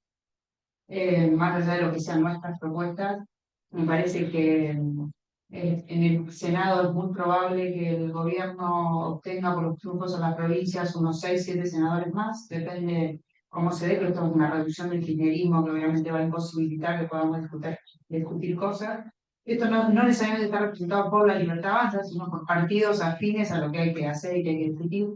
Más allá de lo que sean nuestras propuestas, me parece que en el Senado es muy probable que el gobierno obtenga por los triunfos en las provincias unos 6, 7 senadores más, depende cómo se dé, pero esto es una reducción del kirchnerismo que obviamente va a imposibilitar que podamos discutir cosas. Esto no necesariamente está representado por la Libertad Avanza, sino por partidos afines a lo que hay que hacer y que hay que discutir,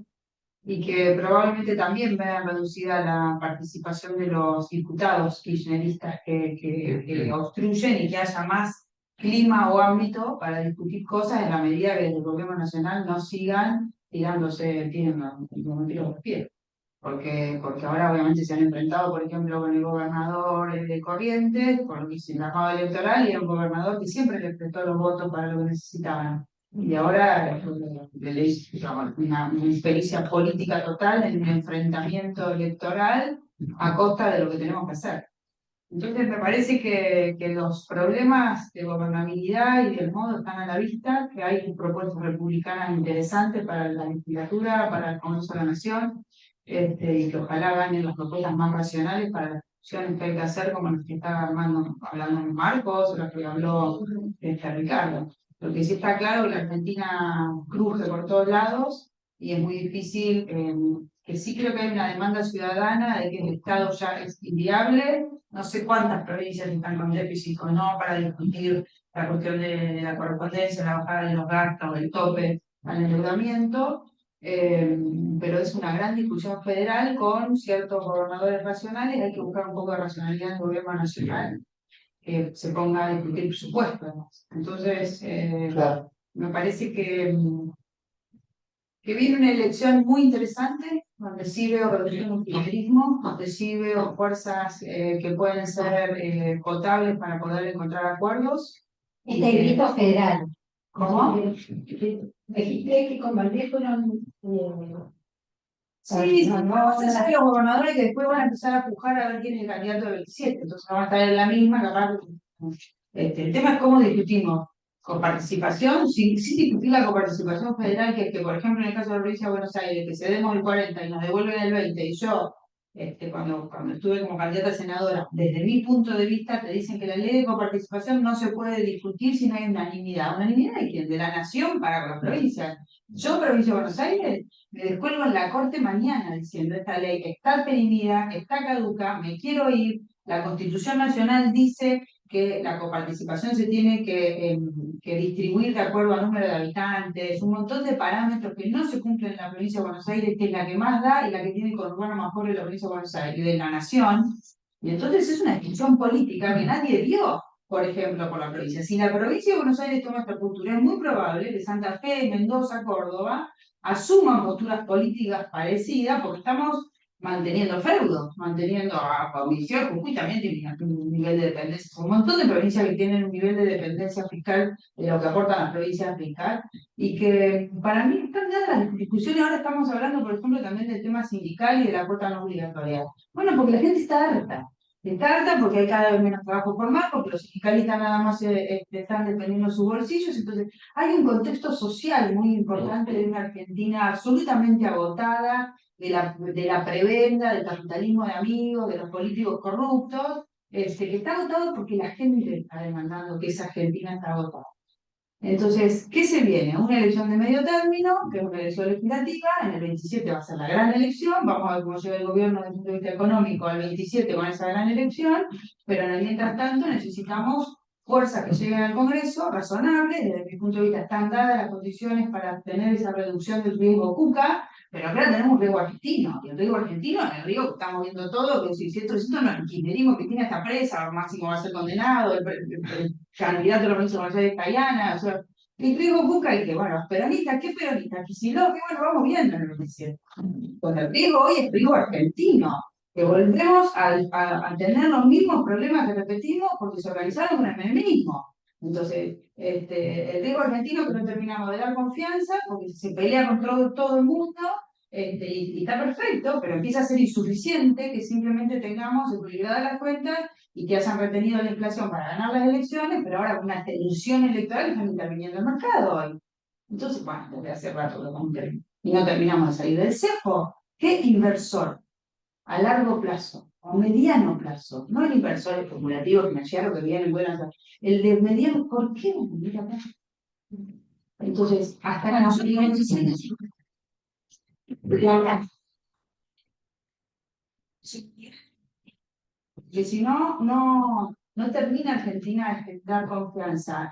y que probablemente también vean reducida la participación de los diputados kirchneristas que obstruyen y que haya más clima o ámbito para discutir cosas en la medida que desde el gobierno nacional no sigan tienen los tiros los pies. Porque ahora obviamente se han enfrentado, por ejemplo, con el gobernador de Corrientes, por lo que se llamaba electoral, y era un gobernador que siempre les prestó los votos para lo que necesitaban. Y ahora digamos, una impericia política total en un enfrentamiento electoral a costa de lo que tenemos que hacer. Entonces me parece que los problemas de gobernabilidad y del modo están a la vista, que hay propuestas republicanas interesantes para la legislatura, para el Congreso de la Nación, y que ojalá ganen las propuestas más racionales para las discusiones que hay que hacer, como las que estaba hablando Marcos, o las que habló Ricardo. Lo que sí está claro es que la Argentina cruje por todos lados y es muy difícil, que sí creo que hay una demanda ciudadana de que el Estado ya es inviable. No sé cuántas provincias están con déficit o no para discutir la cuestión de la correspondencia, la bajada de los gastos, el tope al endeudamiento, pero es una gran discusión federal con ciertos gobernadores racionales. Hay que buscar un poco de racionalidad en el gobierno nacional que se ponga a discutir presupuestos. Entonces, Claro. me parece que viene una elección muy interesante, donde sí veo reducción del kirchnerismo, donde sí veo fuerzas que pueden ser votables para poder encontrar acuerdos. Este grito federal. ¿Cómo? Dijiste que con Valdés fueron. Sí, vamos a ser los gobernadores que después van a empezar a pujar a ver quién es el candidato del 27, entonces van a estar en la misma, capaz. El tema es cómo discutimos con participación, sin discutir la coparticipación federal, que por ejemplo en el caso de la provincia de Buenos Aires, que cedemos el 40 y nos devuelven el 20, y yo cuando estuve como candidata a senadora, desde mi punto de vista, te dicen que la ley de coparticipación no se puede discutir si no hay unanimidad. ¿Unanimidad de quién? De la nación para con las provincias. Yo, provincia de Buenos Aires, me descuelgo en la corte mañana diciendo esta ley está perimida, está caduca, me quiero ir. La Constitución Nacional dice que la coparticipación se tiene que distribuir de acuerdo al número de habitantes, un montón de parámetros que no se cumplen en la provincia de Buenos Aires, que es la que más da y la que tiene el conurbano más pobre de la provincia de Buenos Aires, y de la nación. Y entonces es una discusión política que nadie dio, por ejemplo, por la provincia. Si la provincia de Buenos Aires toma esta postura, es muy probable que Santa Fe, Mendoza, Córdoba asuman posturas políticas parecidas, porque estamos manteniendo feudos, manteniendo a Mauricio justamente un nivel de dependencia. Un montón de provincias que tienen un nivel de dependencia fiscal de lo que aportan las provincias fiscal, y que para mí están dadas las discusiones. Ahora estamos hablando, por ejemplo, también del tema sindical y de la cuota no obligatoria. Bueno, porque la gente está harta. Está harta porque hay cada vez menos trabajo formal, porque los sindicalistas nada más están dependiendo de sus bolsillos. Entonces, hay un contexto social muy importante de una Argentina absolutamente agotada, de la prebenda, del capitalismo de amigos, de los políticos corruptos, que está agotado porque la gente está demandando que esa Argentina está agotada. Entonces, ¿qué se viene? Una elección de medio término, que es una elección legislativa. En el 27 va a ser la gran elección. Vamos a ver cómo llega el gobierno desde el punto de vista económico al 27 con esa gran elección, pero en el mientras tanto necesitamos fuerzas que lleguen al Congreso, razonables. Desde mi punto de vista están dadas las condiciones para tener esa reducción del riesgo cuca, pero acá tenemos un riesgo argentino. Y el riesgo argentino es el riesgo que estamos viendo todo, que si esto no es el kirchnerismo, que tiene esta presa, máximo va a ser condenado, el candidato de la provincia de Buenos Aires, Cayana. O sea, el riesgo cuca y que, bueno, los peronistas, ¿qué peronistas? Kicillof, que bueno, vamos viendo en el 27. Con el riesgo hoy es riesgo argentino, que volvemos a tener los mismos problemas que repetimos porque se organizaron con el menemismo. Entonces, el riesgo argentino que no terminamos de dar confianza porque se pelea con todo el mundo, y está perfecto, pero empieza a ser insuficiente que simplemente tengamos equilibradas las cuentas y que hayan retenido la inflación para ganar las elecciones, pero ahora con una tensión electoral están interviniendo el mercado hoy. Entonces, bueno, desde hace rato lo compré. Y no terminamos de salir del cepo. ¿Qué inversor a largo plazo o mediano plazo? No el inversor especulativo financiero que viene en buenas. El de mediano, ¿por qué no mira acá? Entonces, hasta que nosotros que si no termina Argentina de dar confianza.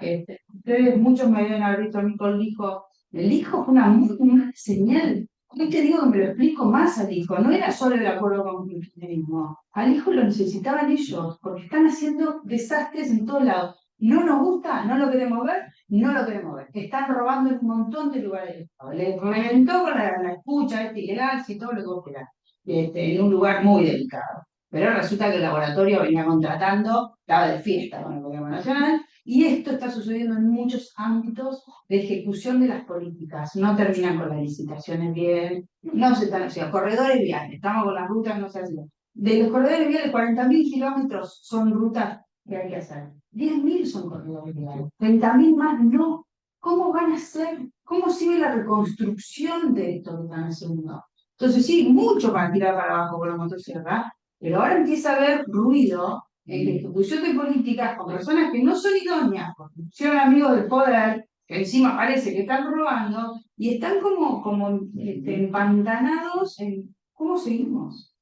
Ustedes muchos me deben haber visto a mí con el hijo. El hijo fue una muy mala señal. Hoy te digo que me lo explico más al hijo. No era solo el acuerdo con el kirchnerismo. Al hijo lo necesitaban ellos, porque están haciendo desastres en todos lados. No nos gusta, no lo queremos ver, no lo queremos ver. Están robando en un montón de lugares del Estado. Le reventó con la escucha ilegal, y todo lo que vos querás, en un lugar muy delicado. Pero resulta que el laboratorio venía contratando, estaba de fiesta con el gobierno nacional, y esto está sucediendo en muchos ámbitos de ejecución de las políticas. No terminan con las licitaciones bien, no se están haciendo corredores viales, estamos con las rutas, no se hacen. De los corredores viales, 40.000 kilómetros son rutas que hay que hacer. 10.000 son corredores viales, 30.000 más no. ¿Cómo van a hacer? ¿Cómo sigue la reconstrucción de esto que están haciendo? Entonces sí, mucho para tirar para abajo con la motosierra, pero ahora empieza a haber ruido en la ejecución de políticas con personas que no son idóneas, porque son amigos del poder, que encima parece que están robando, y están como empantanados en cómo seguimos.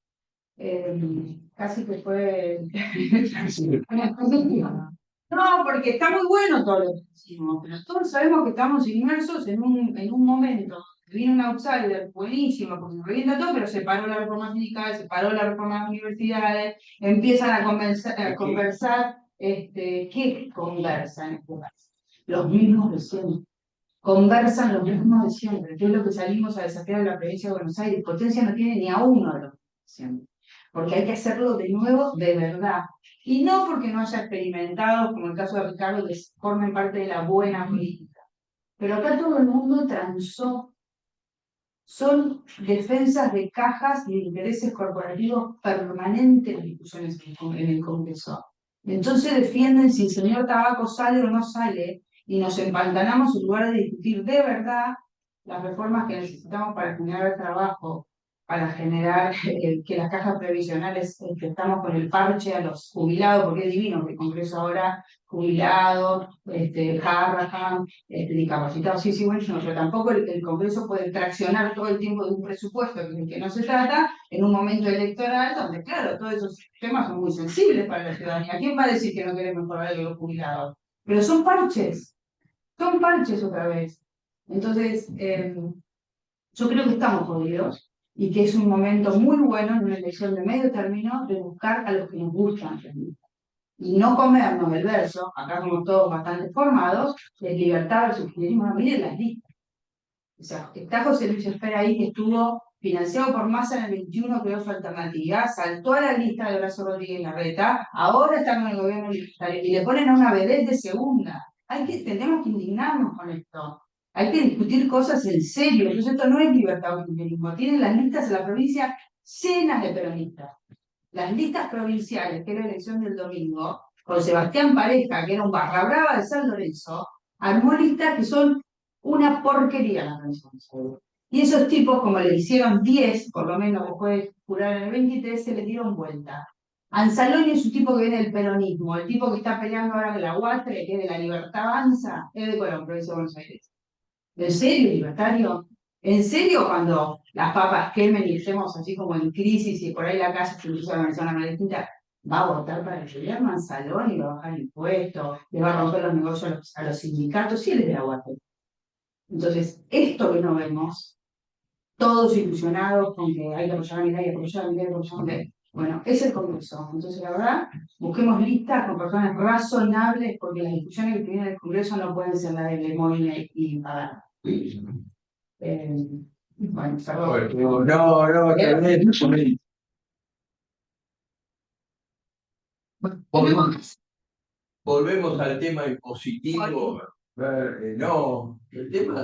Casi que fue... No, porque está muy bueno todo lo que hicimos, pero todos sabemos que estamos inmersos en un momento. Viene un outsider buenísimo, porque revienta todo, pero se paró la reforma sindical, se paró la reforma de las universidades, empiezan a conversar, ¿qué conversan en este país? Los mismos de siempre. Conversan los mismos de siempre, que es lo que salimos a desafiar a la provincia de Buenos Aires. Potencia no tiene ni a uno de los de siempre, porque hay que hacerlo de nuevo de verdad. Y no porque no haya experimentado, como el caso de Ricardo, que formen parte de la buena política. Pero acá todo el mundo transó. Son defensas de cajas y de intereses corporativos permanentes en discusiones en el Congreso. Entonces defienden si el señor Tabaco sale o no sale, y nos empantanamos en lugar de discutir de verdad las reformas que necesitamos para generar trabajo para generar que las cajas previsionales, que estamos con el parche a los jubilados, porque es divino que el Congreso ahora, jubilados, Harraham, discapacitados, sí, bueno, no, pero tampoco el Congreso puede traccionar todo el tiempo de un presupuesto que no se trata en un momento electoral, donde, claro, todos esos temas son muy sensibles para la ciudadanía. ¿Quién va a decir que no quiere mejorar de los jubilados? Pero son parches otra vez. Entonces, yo creo que estamos jodidos y que es un momento muy bueno en una elección de medio término de buscar a los que nos gustan y no comernos el verso, acá somos todos bastante formados, de libertad versus kirchnerismo. Miren las listas. O sea, está José Luis Espera ahí, que estuvo financiado por Massa en el 21, creó su alternativa, saltó a la lista de Horacio Rodríguez Larreta, ahora está en el gobierno libertario y le ponen a una vedette de segunda. Tenemos que indignarnos con esto. Hay que discutir cosas en serio. Entonces, esto no es libertad o kirchnerismo. Tienen las listas en la provincia llenas de peronistas. Las listas provinciales, que era la elección del domingo, con Sebastián Pareja, que era un barra brava de San Lorenzo, armó listas que son una porquería la canción. Y esos tipos, como le hicieron 10, por lo menos después de jurar en el 23, se le dieron vuelta. Anzaloni es un tipo que viene del peronismo, el tipo que está peleando ahora con la UATRE, que es de la Libertad Avanza, es de Colón, provincia de Buenos Aires. ¿En serio, libertario? ¿En serio cuando las papas quemen y estemos así como en crisis y por ahí la calle se puso a organizar una manera distinta, va a votar para el gobierno Anzaloni y va a bajar impuestos, le va a romper los negocios a los sindicatos? Sí, él es de la UATRE. Entonces, esto que no vemos, todos ilusionados con que hay que apoyar a Milei, hay que apoyar a Milei, hay que apoyar a Milei. Bueno, es el Congreso. Entonces, la verdad, busquemos listas con personas razonables, porque las discusiones que tienen el Congreso no pueden ser las de Lemoyne y Pagano. Bueno, perdón. No, tal vez. Volvemos al tema impositivo. No, el tema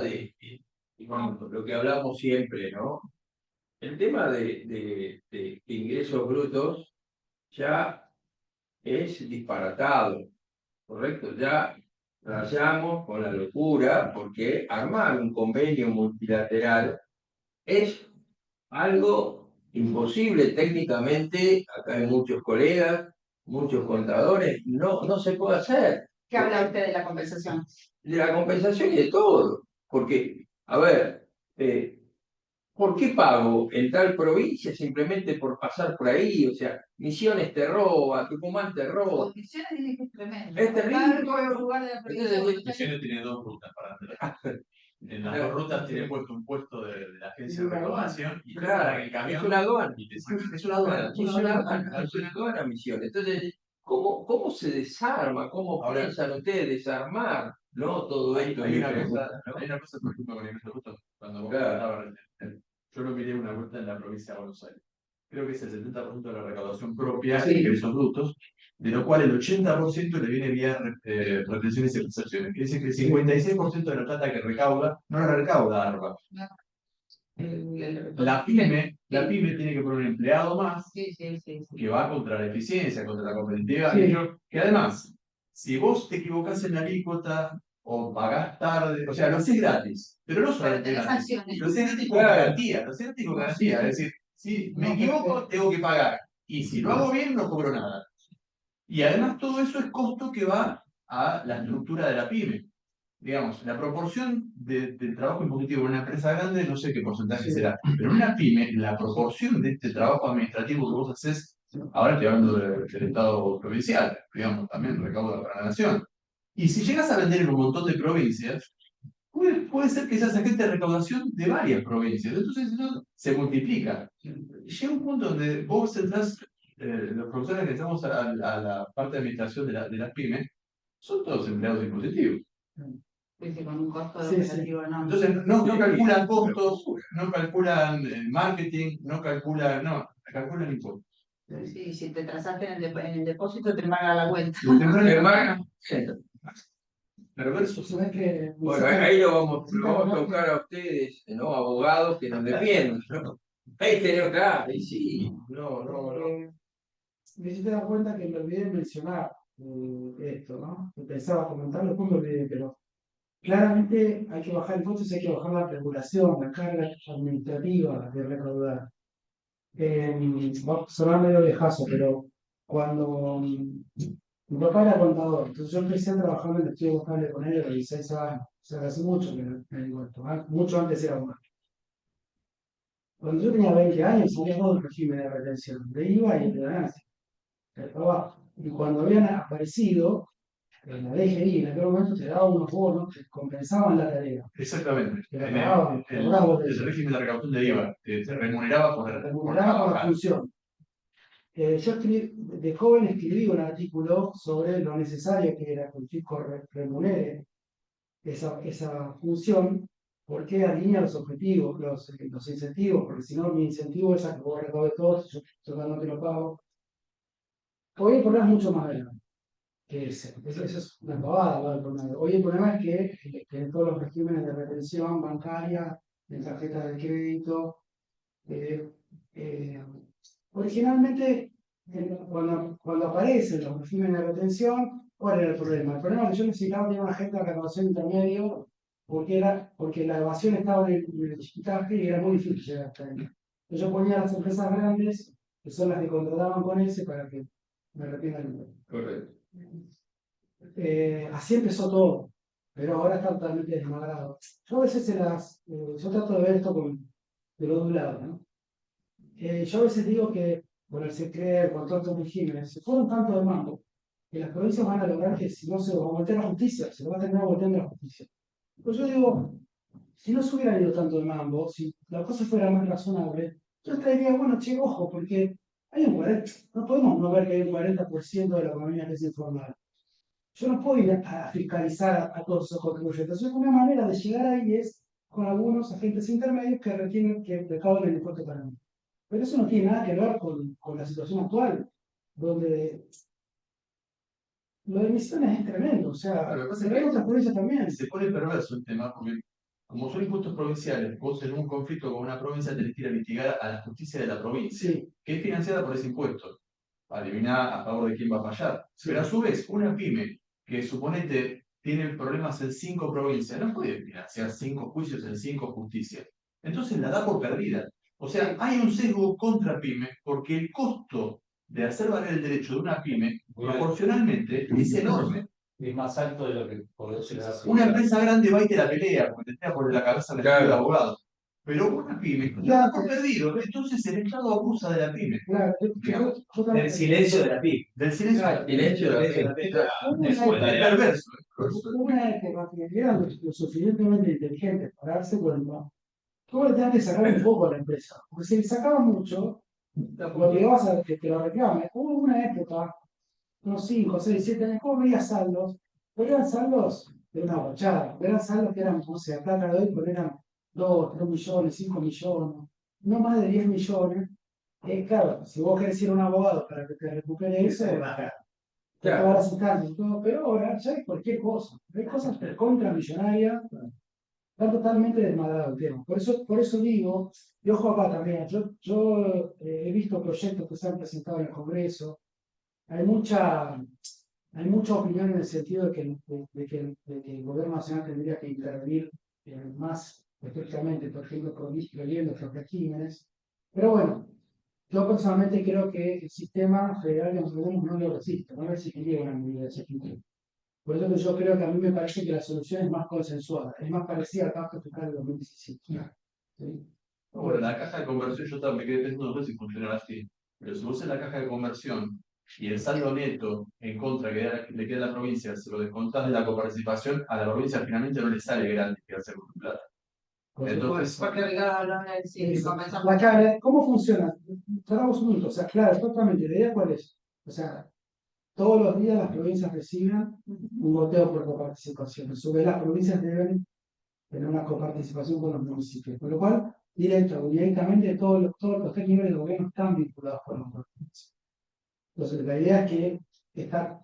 bueno, lo que hablamos siempre, ¿no? El tema de ingresos brutos ya es disparatado, ¿correcto? Ya rayamos con la locura, porque armar un convenio multilateral es algo imposible técnicamente. Acá hay muchos colegas, muchos contadores, no se puede hacer. ¿Qué habla usted de la compensación? De la compensación y de todo. Porque, a ver, ¿por qué pago en tal provincia simplemente por pasar por ahí? O sea, Misiones te roba, Tucumán te roba. Misiones dice que es tremendo. Es terrible. Cada lugar de la provincia de Buenos Aires. Misiones tiene dos rutas para entrar. En las dos rutas tiene puesto un puesto de la agencia de recaudación y te paran el Es camión una aduana. y te sacan. Es una aduana. Es una aduana, Misiones. Entonces, ¿cómo se desarma? ¿Cómo Ahora, piensan ustedes desarmar, ¿no? Todo esto. Hay una que cosa, pasa, ¿no? hay una cosa, por ejemplo, con el ingreso bruto. Cuando vos Claro. comentabas recién, yo lo miré una vuelta en la provincia de Buenos Aires. Creo que es el 70% de la recaudación propia de ingresos brutos, de lo cual el 80% le viene vía retenciones y prestaciones. Quiere decir que el 56% de la plata que recauda, no la recauda ARPA. La pyme tiene que poner un empleado más Sí. que va contra la eficiencia, contra la competitividad. Sí. Que además, si vos te equivocás en la alícuota o pagás tarde, o sea, lo haces gratis, pero no solamente Tenés gratis, sanciones. lo haces gratis con garantía, lo haces gratis con garantía. Es decir, si me equivoco, tengo que pagar, y si lo hago bien, no cobro nada. Y además todo eso es costo que va a la estructura de la pyme. Digamos, la proporción del trabajo impositivo en una empresa grande, no sé qué porcentaje será, pero en una pyme, la proporción de este trabajo administrativo que vos haces, ahora estoy hablando del Estado provincial, digamos, también recauda para la nación. Y si llegas a vender en un montón de provincias, puede ser que seas agente de recaudación de varias provincias, entonces eso se multiplica. Llega un punto donde vos entras, los profesores que entramos a la parte de administración de las pymes, son todos empleados impositivos. Con un costo de Sí, operativo enorme. Entonces no calculan costos, no calculan marketing, no calculan impuestos. Sí, si te trazaste en el depósito, te embarga la cuenta. Pero eso ¿Sabes qué? Bueno, ahí lo vamos a tocar a ustedes, ¿no? Abogados que nos defienden, ¿no? Ahí tenemos, claro, y sí, no. Me hiciste dar cuenta que me olvidé de mencionar esto, ¿no? Pensaba comentarlo, después me olvidé, pero claramente hay que bajar impuestos, hay que bajar la regulación, la carga administrativa de recaudar. Va a sonar medio lejazo, pero cuando mi papá era contador, entonces yo empecé a trabajar en el estudio contable con él a los 16 años, o sea, hace mucho que me di cuenta, mucho antes era bueno. Cuando yo tenía 20 años, salía todo el régimen de retención, de IVA y de ganancia, del trabajo. Y cuando habían aparecido, en la DGI en aquel momento te daban unos bonos que compensaban la tarea. Exactamente. Que la En pagaban, el cobraban de el eso. régimen de recaudación de IVA te remuneraba por Remuneraba por la trabajar. función. Yo de joven escribí un artículo sobre lo necesario que era que el fisco remunere esa función, porque alinea los objetivos, los incentivos, porque si no, mi incentivo es a que vos recaudes todo, yo no te lo pago. Hoy el problema es mucho más grande que ese. Eso es una pavada, ¿no? El problema. Hoy el problema es que en todos los regímenes de retención bancaria, en tarjetas de crédito, eh, eh, originalmente, cuando aparecen los regímenes de retención, ¿cuál era el problema? El problema es que yo necesitaba tener una agente de recaudación intermedio porque la evasión estaba en el chiquitaje y era muy difícil llegar hasta ahí. Entonces yo ponía a las empresas grandes, que son las que contrataban con ese, para que me arrepientan. Correcto. Así empezó todo, pero ahora está totalmente desmadrado. Yo a veces yo trato de ver esto de los dos lados, ¿no? Yo a veces digo que, bueno, el SECRER, con todos estos regímenes, se fueron tanto de mambo que las provincias van a lograr que si no se va a voltear la justicia, se lo va a terminar volteando la justicia. Pues yo digo, si no se hubiera ido tanto de mambo, si la cosa fuera más razonable, yo estaría, bueno, che, ojo, porque hay un 40, no podemos no ver que hay un 40% de la economía que es informal. Yo no puedo ir a fiscalizar a todos esos contribuyentes. Entonces, una manera de llegar ahí es con algunos agentes intermedios que retienen, que recaudan el impuesto para mí. Pero eso no tiene nada que ver con la situación actual, donde lo de Misiones es tremendo. O sea, Claro, se ve en otras provincias también. se pone perverso el tema porque, como son impuestos provinciales, vos en un conflicto con una provincia tenés que ir a litigar a la justicia de la provincia, Sí, que es financiada por ese impuesto. Adivina a favor de quién va a fallar. sí. Pero a su vez, una pyme que suponete tiene problemas en 5 provincias, no puede financiar 5 juicios en 5 justicias. Entonces la da por perdida. O sea, hay un sesgo contra pyme porque el costo de hacer valer el derecho de una pyme proporcionalmente es enorme. Es más alto de lo que podés llegar a ser. Una empresa grande va y te la pelea porque te tira por la cabeza la de abogado. Pero una pyme la da por perdido, entonces el Estado abusa de la pyme. Claro, Del silencio de la PIB. Del silencio. Claro, silencio de la PIB. Es perverso. hubo una época que eran lo suficientemente inteligentes para darse cuenta que vos le tenías que sacar un poco a la empresa. Porque si le sacabas mucho, lo que vas a que te lo reclame. Hubo una época, unos 5, 6, 7 años, ¿cómo veías saldos? Pero eran saldos de una bochada, eran saldos que eran, no sé, a plata de hoy, pero eran 2, 3 millones, 5 millones, no más de 10 millones. Claro, si vos querés ir a un abogado para que te recupere eso, te todas las instancias y todo, pero ahora ya es cualquier cosa. Hay cosas contra millonarias, está totalmente desmadrado el tema. Por eso digo, y ojo acá también, yo he visto proyectos que se han presentado en el Congreso, hay mucha opinión en el sentido de que el gobierno nacional tendría que intervenir más estrictamente, por ejemplo, prohibiendo estos regímenes. Pero bueno, yo personalmente creo que el sistema federal que nosotros tenemos no lo resiste, no resistiría una medida de ese tipo. Por eso que yo creo que a mí me parece que la solución es más consensuada, es más parecida al pacto fiscal de 2017. ¿Sí? Bueno, la caja de conversión yo también me quedé pensando no sé si funcionará así. Pero si vos en la caja de conversión y el saldo neto en contra que le queda a la provincia, se lo descontás de la coparticipación, a la provincia finalmente no le sale grande quedarse con tu plata. Por Entonces, supuesto. Porque La cara, ¿cómo funciona? Tratamos un minuto, o sea, claro, exactamente, la idea cuál es. O sea, todos los días las provincias reciben un goteo por coparticipación. A su vez, las provincias deben tener una coparticipación con los municipios. Con lo cual, directo o indirectamente, todos los 3 niveles de gobierno están vinculados con los municipios. Entonces, la idea es que esta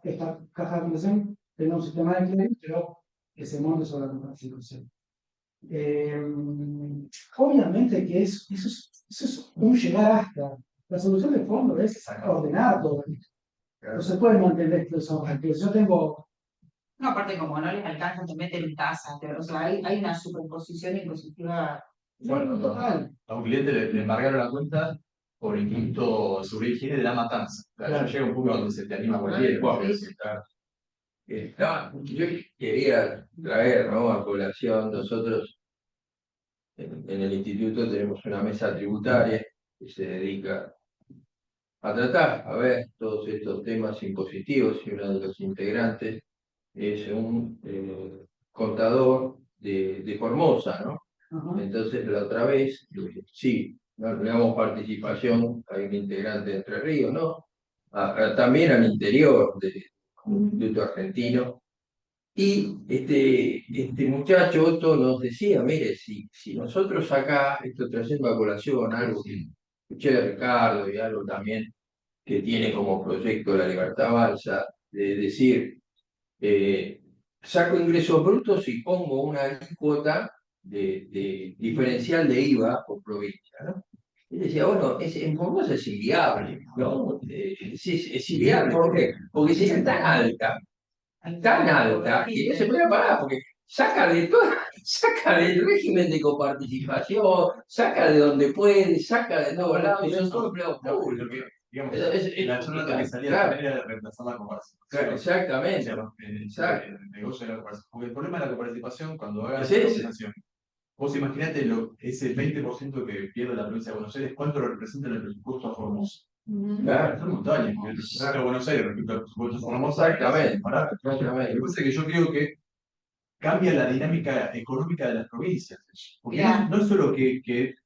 caja de compensación tenga un sistema de crédito, pero que se monte sobre la coparticipación. Obviamente que eso es un llegar hasta. La solución de fondo es ordenar todo esto. No se puede mantener estos objetivos. Yo tengo. No, aparte como no les alcanza, te meten en tasas, o sea, hay una superposición impositiva. Bueno, total. a un cliente le embargaron la cuenta por el quinto sobre higiene de la matanza. Claro, Claro. llega un punto donde se te anima cualquiera. Claro. No, yo quería traer, ¿no?, a colación, nosotros en el instituto tenemos una mesa tributaria que se dedica a tratar, a ver, todos estos temas impositivos, y uno de los integrantes es un contador de Formosa, ¿no? Entonces, la otra vez, sí, ¿no?, tenemos participación, hay un integrante de Entre Ríos, ¿no? También al interior del Instituto Argentino. Y este muchacho Otto nos decía, mire, si nosotros acá, esto trayendo a colación, algo que escuché de Ricardo y algo también que tiene como proyecto la Libertad Balsa, de decir, saco ingresos brutos y pongo una alícuota de diferencial de IVA por provincia, ¿no? Y decía, bueno, en Formosa es inviable, ¿no? Es inviable, ¿por qué? Porque sería tan alta, que no se puede parar, porque saca de todo, saca del régimen de coparticipación, saca de donde puede, saca de todos lados, y son todos empleados públicos. Digamos, Es la alternativa que salía claro. también era de reemplazar la coparticipación. Claro, exactamente. Exacto. El negocio de la coparticipación. Porque el problema de la coparticipación, cuando hagas Es la ese. cotización, vos imaginate ese 20% que pierde la provincia de Buenos Aires, ¿cuánto lo representa en el presupuesto a Formosa? Claro. Son montañas, porque el presupuesto de Buenos Aires respecto al presupuesto de Formosa. Exactamente. Barato. Lo que pasa es que yo creo que cambia la dinámica económica de las provincias. Porque Ya. no es solo que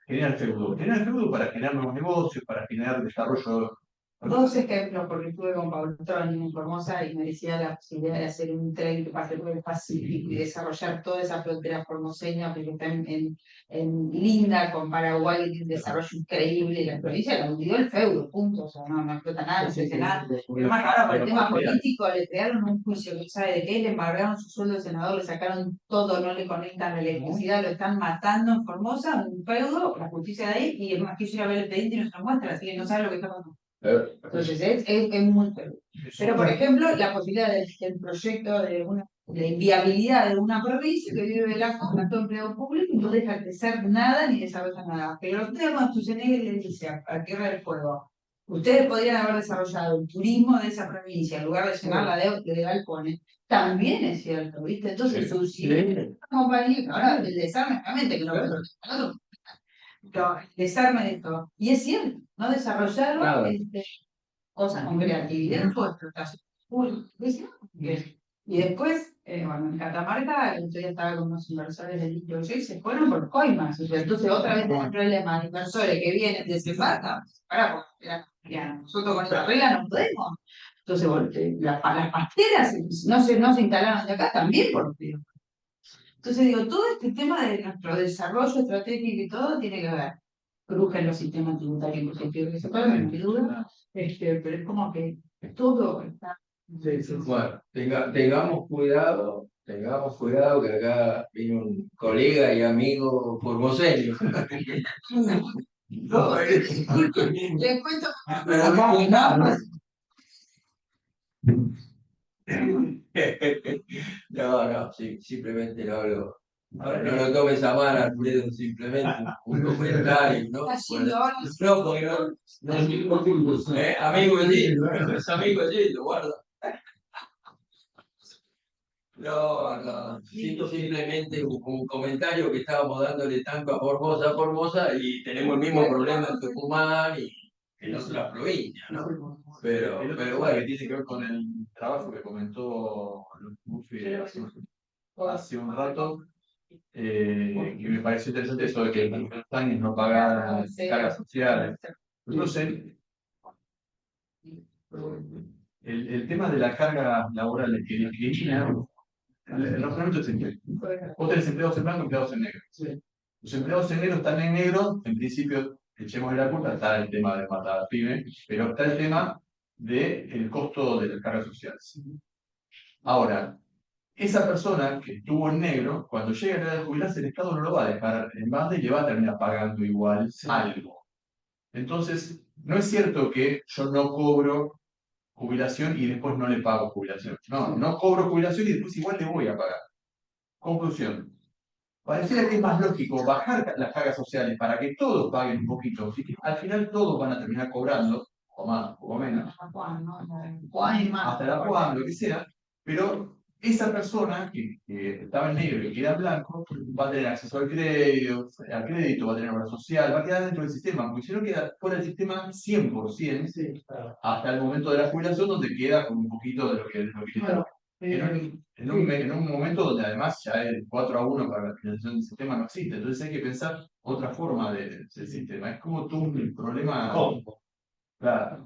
genera el feudo para generar nuevos negocios, para generar desarrollo. Dos ejemplos, porque estuve con Pablo Troni en Formosa y me decía la posibilidad de hacer un tren que pase por el Pacífico y desarrollar toda esa frontera formoseña, porque está en linda con Paraguay, y tiene un desarrollo increíble. Y la provincia la hundió el feudo, punto. O sea, no explota nada, no se hace nada. Además, ahora por el tema político le crearon un juicio que no sabe de qué, le embargaron su sueldo de senador, le sacaron todo, no le conectan la electricidad, lo están matando en Formosa, un feudo, la justicia de ahí, y es más, quiso ir a ver el expediente y no se lo muestra, así que no sabe lo que está pasando. Entonces es muy feo. Pero, por ejemplo, la posibilidad del proyecto de inviabilidad de una provincia que vive de la costa, todo empleado público, y no deja crecer nada ni desarrolla nada. Pero usted, cuando Schwarzenegger le dice a Tierra del Fuego, ustedes podrían haber desarrollado el turismo de esa provincia en lugar de llenar la deuda de galpones, también es cierto, ¿viste? Entonces, una compañía, ahora el desarme, realmente que lo desarme de todo. Y es cierto, no desarrollaron Claro. cosas con creatividad o explotación. Y después, bueno, en Catamarca, el otro día estaba con unos inversores del Litio y se fueron por coimas. O sea, entonces otra vez tenemos problemas de inversores que vienen, desembarcan, nosotros con esta regla no podemos. Entonces, las pasteras no se instalaron de acá también por frío. Entonces digo, todo este tema de nuestro desarrollo estratégico y todo tiene que ver. Crujen los sistemas tributarios que se pagan, no hay duda, pero es como que todo está. Bueno, tengamos cuidado que acá viene un colega y amigo formoseño. No, Les cuento. no, sí, simplemente lo hablo. Ahora, no lo tomes a mal, Alfredo, simplemente un comentario, ¿no? No, porque amigo es amigo guarda. No, simplemente un comentario que estábamos dándole tanto a Formosa, y tenemos el mismo problema en Tucumán y en otras provincias, ¿no? Pero bueno, que tiene que ver con el trabajo que comentó Luffy hace un rato, que me pareció interesante eso de que los años no pagan cargas sociales. No sé, el tema de la carga laboral que discrimina, el razonamiento es simple. Vos tenés empleados en blanco y empleados en negro. Los empleados en negro están en negro, en principio, echemos la culpa, está el tema de matar a pymes, pero está el tema del costo de las cargas sociales. Ahora, esa persona que estuvo en negro, cuando llega a la edad de jubilarse, el Estado no lo va a dejar en banda y le va a terminar pagando igual algo. Entonces, no es cierto que yo no cobro jubilación y después no le pago jubilación. No cobro jubilación y después igual le voy a pagar. Conclusión. pareciera que es más lógico bajar las cargas sociales para que todos paguen un poquito. Al final todos van a terminar cobrando, o más, o menos, Juan, ¿no? Juan y más. hasta la Juan, lo que sea, pero esa persona que estaba en negro y queda en blanco va a tener acceso al crédito, va a tener obra social, va a quedar dentro del sistema, porque si no queda fuera del sistema 100%, Sí, claro. hasta el momento de la jubilación, donde queda con un poquito de lo que le Bueno, toca. En un momento donde además ya el 4-1 para la financiación del sistema no existe, entonces hay que pensar otra forma del sistema. Es como todo un problema. Claro,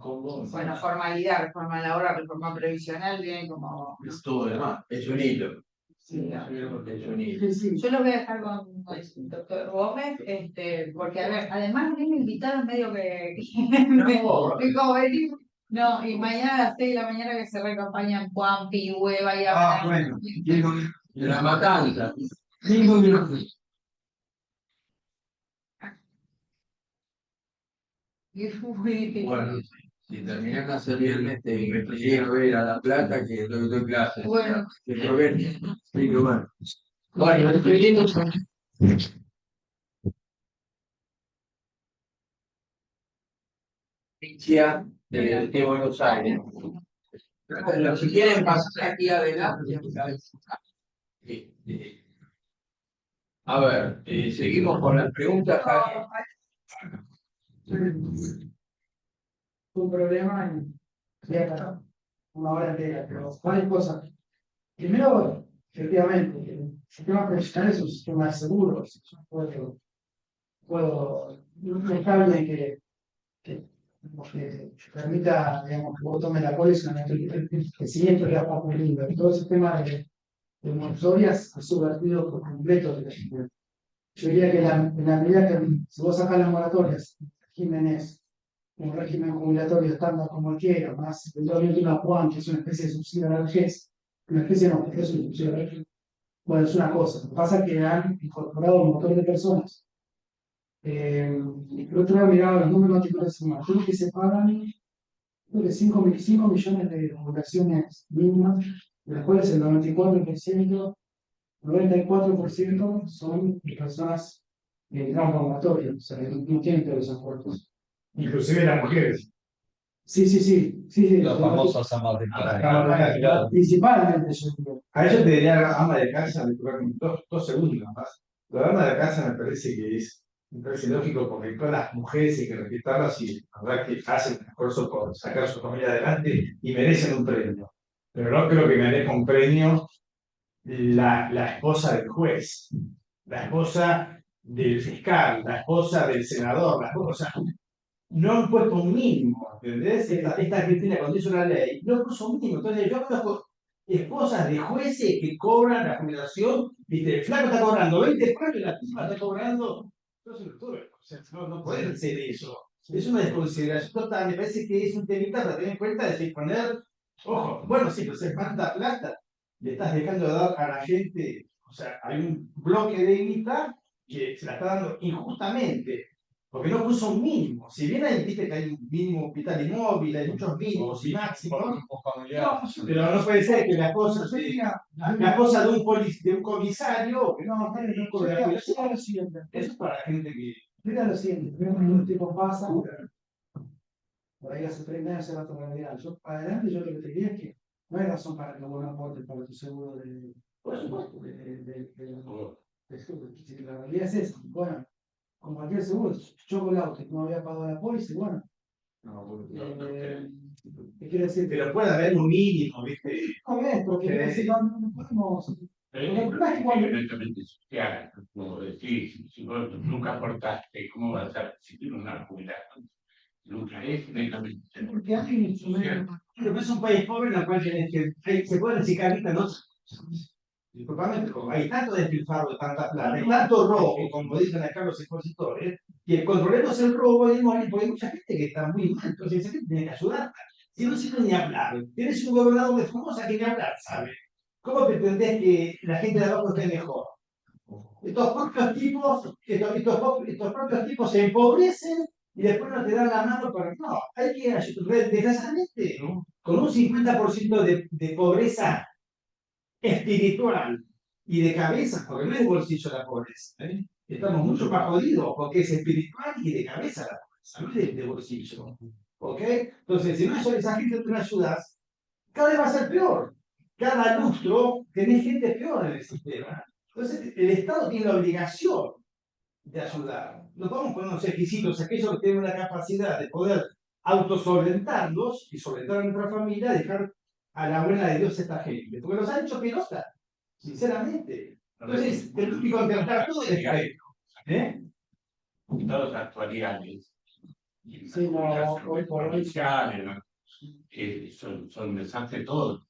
Bueno, formalidad, reforma laboral, reforma previsional, viene como. es todo demás. Es un hilo. Sí, Es un hilo. sí, sí. yo lo voy a dejar con el doctor Gómez, porque a ver, además viene invitado medio que que como venimos. No, y mañana a las 6 de la mañana que se recampañan Juanpi, Hueva y Ah, bueno, de la matanza. 5 minutos. Y es muy difícil. Bueno, si terminás el viernes, te quiero ir a La Plata, que doy clases. Bueno. Que proveer. Sí, que bueno. Bueno, estoy viendo. Provincia de Buenos Aires. Pero si quieren pasar aquí adelante. A ver, seguimos con las preguntas. Un problema y acá, una hora entera, pero varias cosas. Primero, efectivamente, el sistema profesional es un sistema de seguros. Yo no está bien que permita, digamos, que vos tomes la póliza que siempre ya está ocurriendo. Todo el sistema de moratorias ha subvertido por completo el régimen. Yo diría que en la medida que si vos sacas las moratorias, el régimen es un régimen jubilatorio estándar como el quiera, más el última Juan, que es una especie de subsidio a la vejez, una especie no, que es un subsidio a la vejez. Bueno, es una cosa. Lo que pasa es que han incorporado un montón de personas. El otro día miraba los números anteriores, creo que se pagan creo que 5 millones de jubilaciones mínimas, de las cuales el 94% son personas ambulatorias, o sea, no tienen todos esos aportes. Inclusive las mujeres. Sí. Los famosos amas de Claro. Principalmente, yo digo. A eso te diría ama de casa, dos segundos más. Lo de ama de casa me parece lógico porque todas las mujeres hay que respetarlas y la verdad que hacen un esfuerzo por sacar su familia adelante y merecen un premio. Pero no creo que merezca un premio la esposa del juez, la esposa del fiscal, la esposa del senador, la esposa, no han puesto un mínimo, ¿entendés? Esta Cristina, cuando hizo la ley, no puso un mínimo. Entonces, yo conozco esposas de jueces que cobran la jubilación, viste, el flaco está cobrando 20 palos y la tipa está cobrando. O sea, no pueden hacer eso. Es una desconsideración total. Me parece que es un temita para tener en cuenta de poner, ojo, bueno, sí, pero se manda plata, le estás dejando de dar a la gente, o sea, hay un bloque de guita que se la está dando injustamente porque no puso un mínimo. Si bien hay, viste que hay un mínimo vital inmóvil, hay muchos mínimos y máximos, pero no puede ser que la cosa de un comisario, que no cobre la jubilación. Eso es para la gente que. Mira lo siguiente, vemos que un tipo pasa, por ahí hace 30 años se va a tomar realidad. Yo, adelante, yo lo que te diría es que no hay razón para que vos no aportes para tu seguro de. Por supuesto, la realidad es esa. Bueno, con cualquier seguro, choco el auto, no había pagado la póliza, y bueno. ¿Qué quiere decir? Pero puede haber un mínimo, ¿viste? No, bien, porque no podemos. El problema es que cuando. Evidentemente social, como decís, si vos nunca aportaste, ¿cómo vas a recibir una jubilación? Nunca es netamente. Porque hay un instrumento. Pero es un país pobre en el cual se puede reciclar ahorita, ¿no? Disculpame, pero hay tanto despilfarro de tanta plata, hay tanto robo, como dicen acá los expositores, que controlemos el robo porque hay mucha gente que está muy mal, entonces esa gente tiene que ayudar. Si no sirve ni hablar, tienes un gobernador de famosa que ni hablar, ¿sabes? ¿Cómo pretendés que la gente de abajo esté mejor? Estos propios tipos se empobrecen y después no te dan la mano para. No, hay que ayudar. Desgraciadamente, con un 50% de pobreza espiritual y de cabeza, porque no es bolsillo la pobreza. Estamos mucho más jodidos porque es espiritual y de cabeza la pobreza, no es de bolsillo. ¿Ok? Entonces, si no es esa gente tú no ayudas, cada vez va a ser peor. Cada lustro tenés gente peor en el sistema. Entonces, el Estado tiene la obligación de ayudar. Nos vamos a poner unos requisitos, aquellos que tienen la capacidad de poder autosolventarlos y solventar a nuestra familia, dejar a la buena de Dios esta gente. Porque nos han hecho pelota, sinceramente. Entonces, el único que tratar todo es ¿eh? Todos actualidades. Sí, no, hoy por hoy. Provinciales, ¿no? Son desastres todos.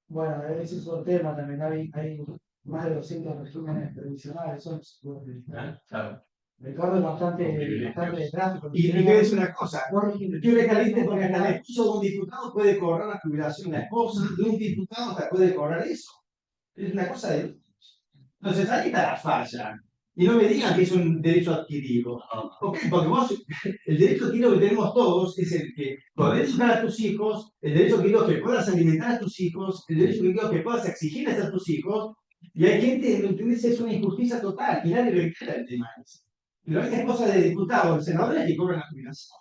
Bueno, ese es otro tema también. Hay más de 200 regímenes previsionales. Claro. Ricardo es bastante gráfico. Y te voy a decir una cosa, yo le caliente porque hasta la esposa de un diputado puede cobrar la jubilación, la esposa de un diputado hasta puede cobrar eso. Es una cosa de... Entonces ahí está la falla. Y no me digan que es un derecho adquirido. ¿Ok? Porque vos, el derecho adquirido que tenemos todos es el que podés educar a tus hijos, el derecho adquirido que puedas alimentar a tus hijos, el derecho adquirido que puedas exigirles a tus hijos. Y hay gente que entiende es una injusticia total y nadie le queda el tema ese. Pero hay esposa de diputados, de senadores que cobran la jubilación.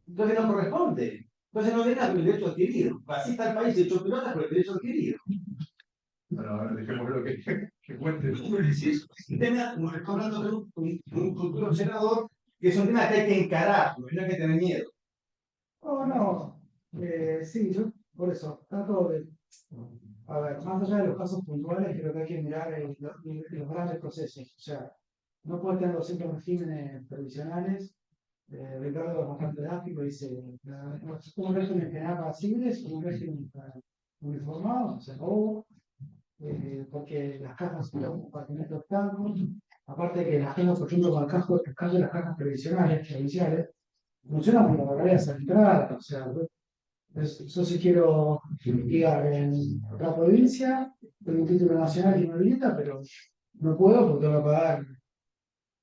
Entonces no corresponde. Entonces no venga con el derecho adquirido. Así está el país hecho pelota por el derecho adquirido. Bueno, ahora dejemos lo que cuente. Sí, es un tema, como estoy hablando de un futuro senador, que es un tema que hay que encarar, no hay que tener miedo. No, no. Sí, yo por eso trato de. A ver, más allá de los casos puntuales, creo que hay que mirar los grandes procesos. O sea, no puede tener 200 regímenes previsionales. Ricardo es bastante gráfico, dice, un régimen general para civiles, un régimen para uniformados, se acabó, porque las cajas son los compartimentos blancos, aparte de que las cajas, por ejemplo, con el caso de las cajas previsionales, provinciales, funcionan como barreras arbitrarias, o sea, yo si quiero ligar en otra provincia, tengo un título nacional que me habilita, pero no puedo porque tengo que pagar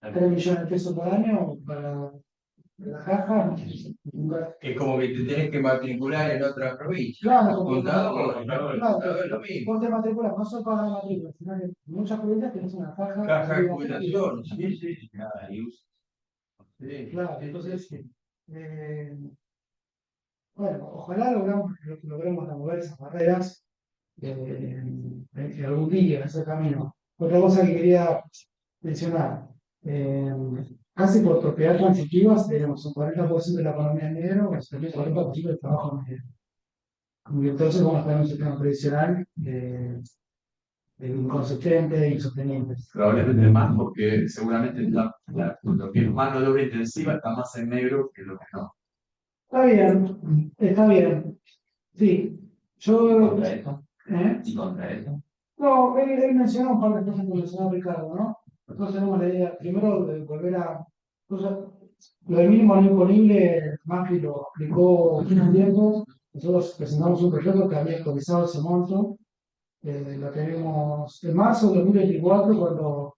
3 millones de pesos por año para la caja. Es como que te tenés que matricular en otra provincia. Claro, Contador, claro, es lo mismo. ponte matrícula, no solo pagar la matrícula, sino que en muchas provincias tenés una caja. Caja de jubilación, sí, sí. Nada, y uso. Sí. Claro, entonces, bueno, ojalá logremos remover esas barreras en algún día, en ese camino. Otra cosa que quería mencionar, casi por propiedad transitiva, tenemos un 40% de la economía en negro, también 40% del trabajo en negro. Y entonces vamos a tener un sistema previsional inconsistente e insostenible. Probablemente más porque seguramente lo que es mano de obra intensiva está más en negro que lo que no. Está bien, está bien. Sí, yo. ¿Contra esto? ¿Eh? ¿Y contra esto? No, él mencionó un par de cosas que mencionó Ricardo, ¿no? Nosotros tenemos la idea, primero, de volver a. Lo del mínimo no imponible, Macri lo aplicó un tiempo. Nosotros presentamos un proyecto que había actualizado ese monto. Lo tenemos en marzo de 2024, cuando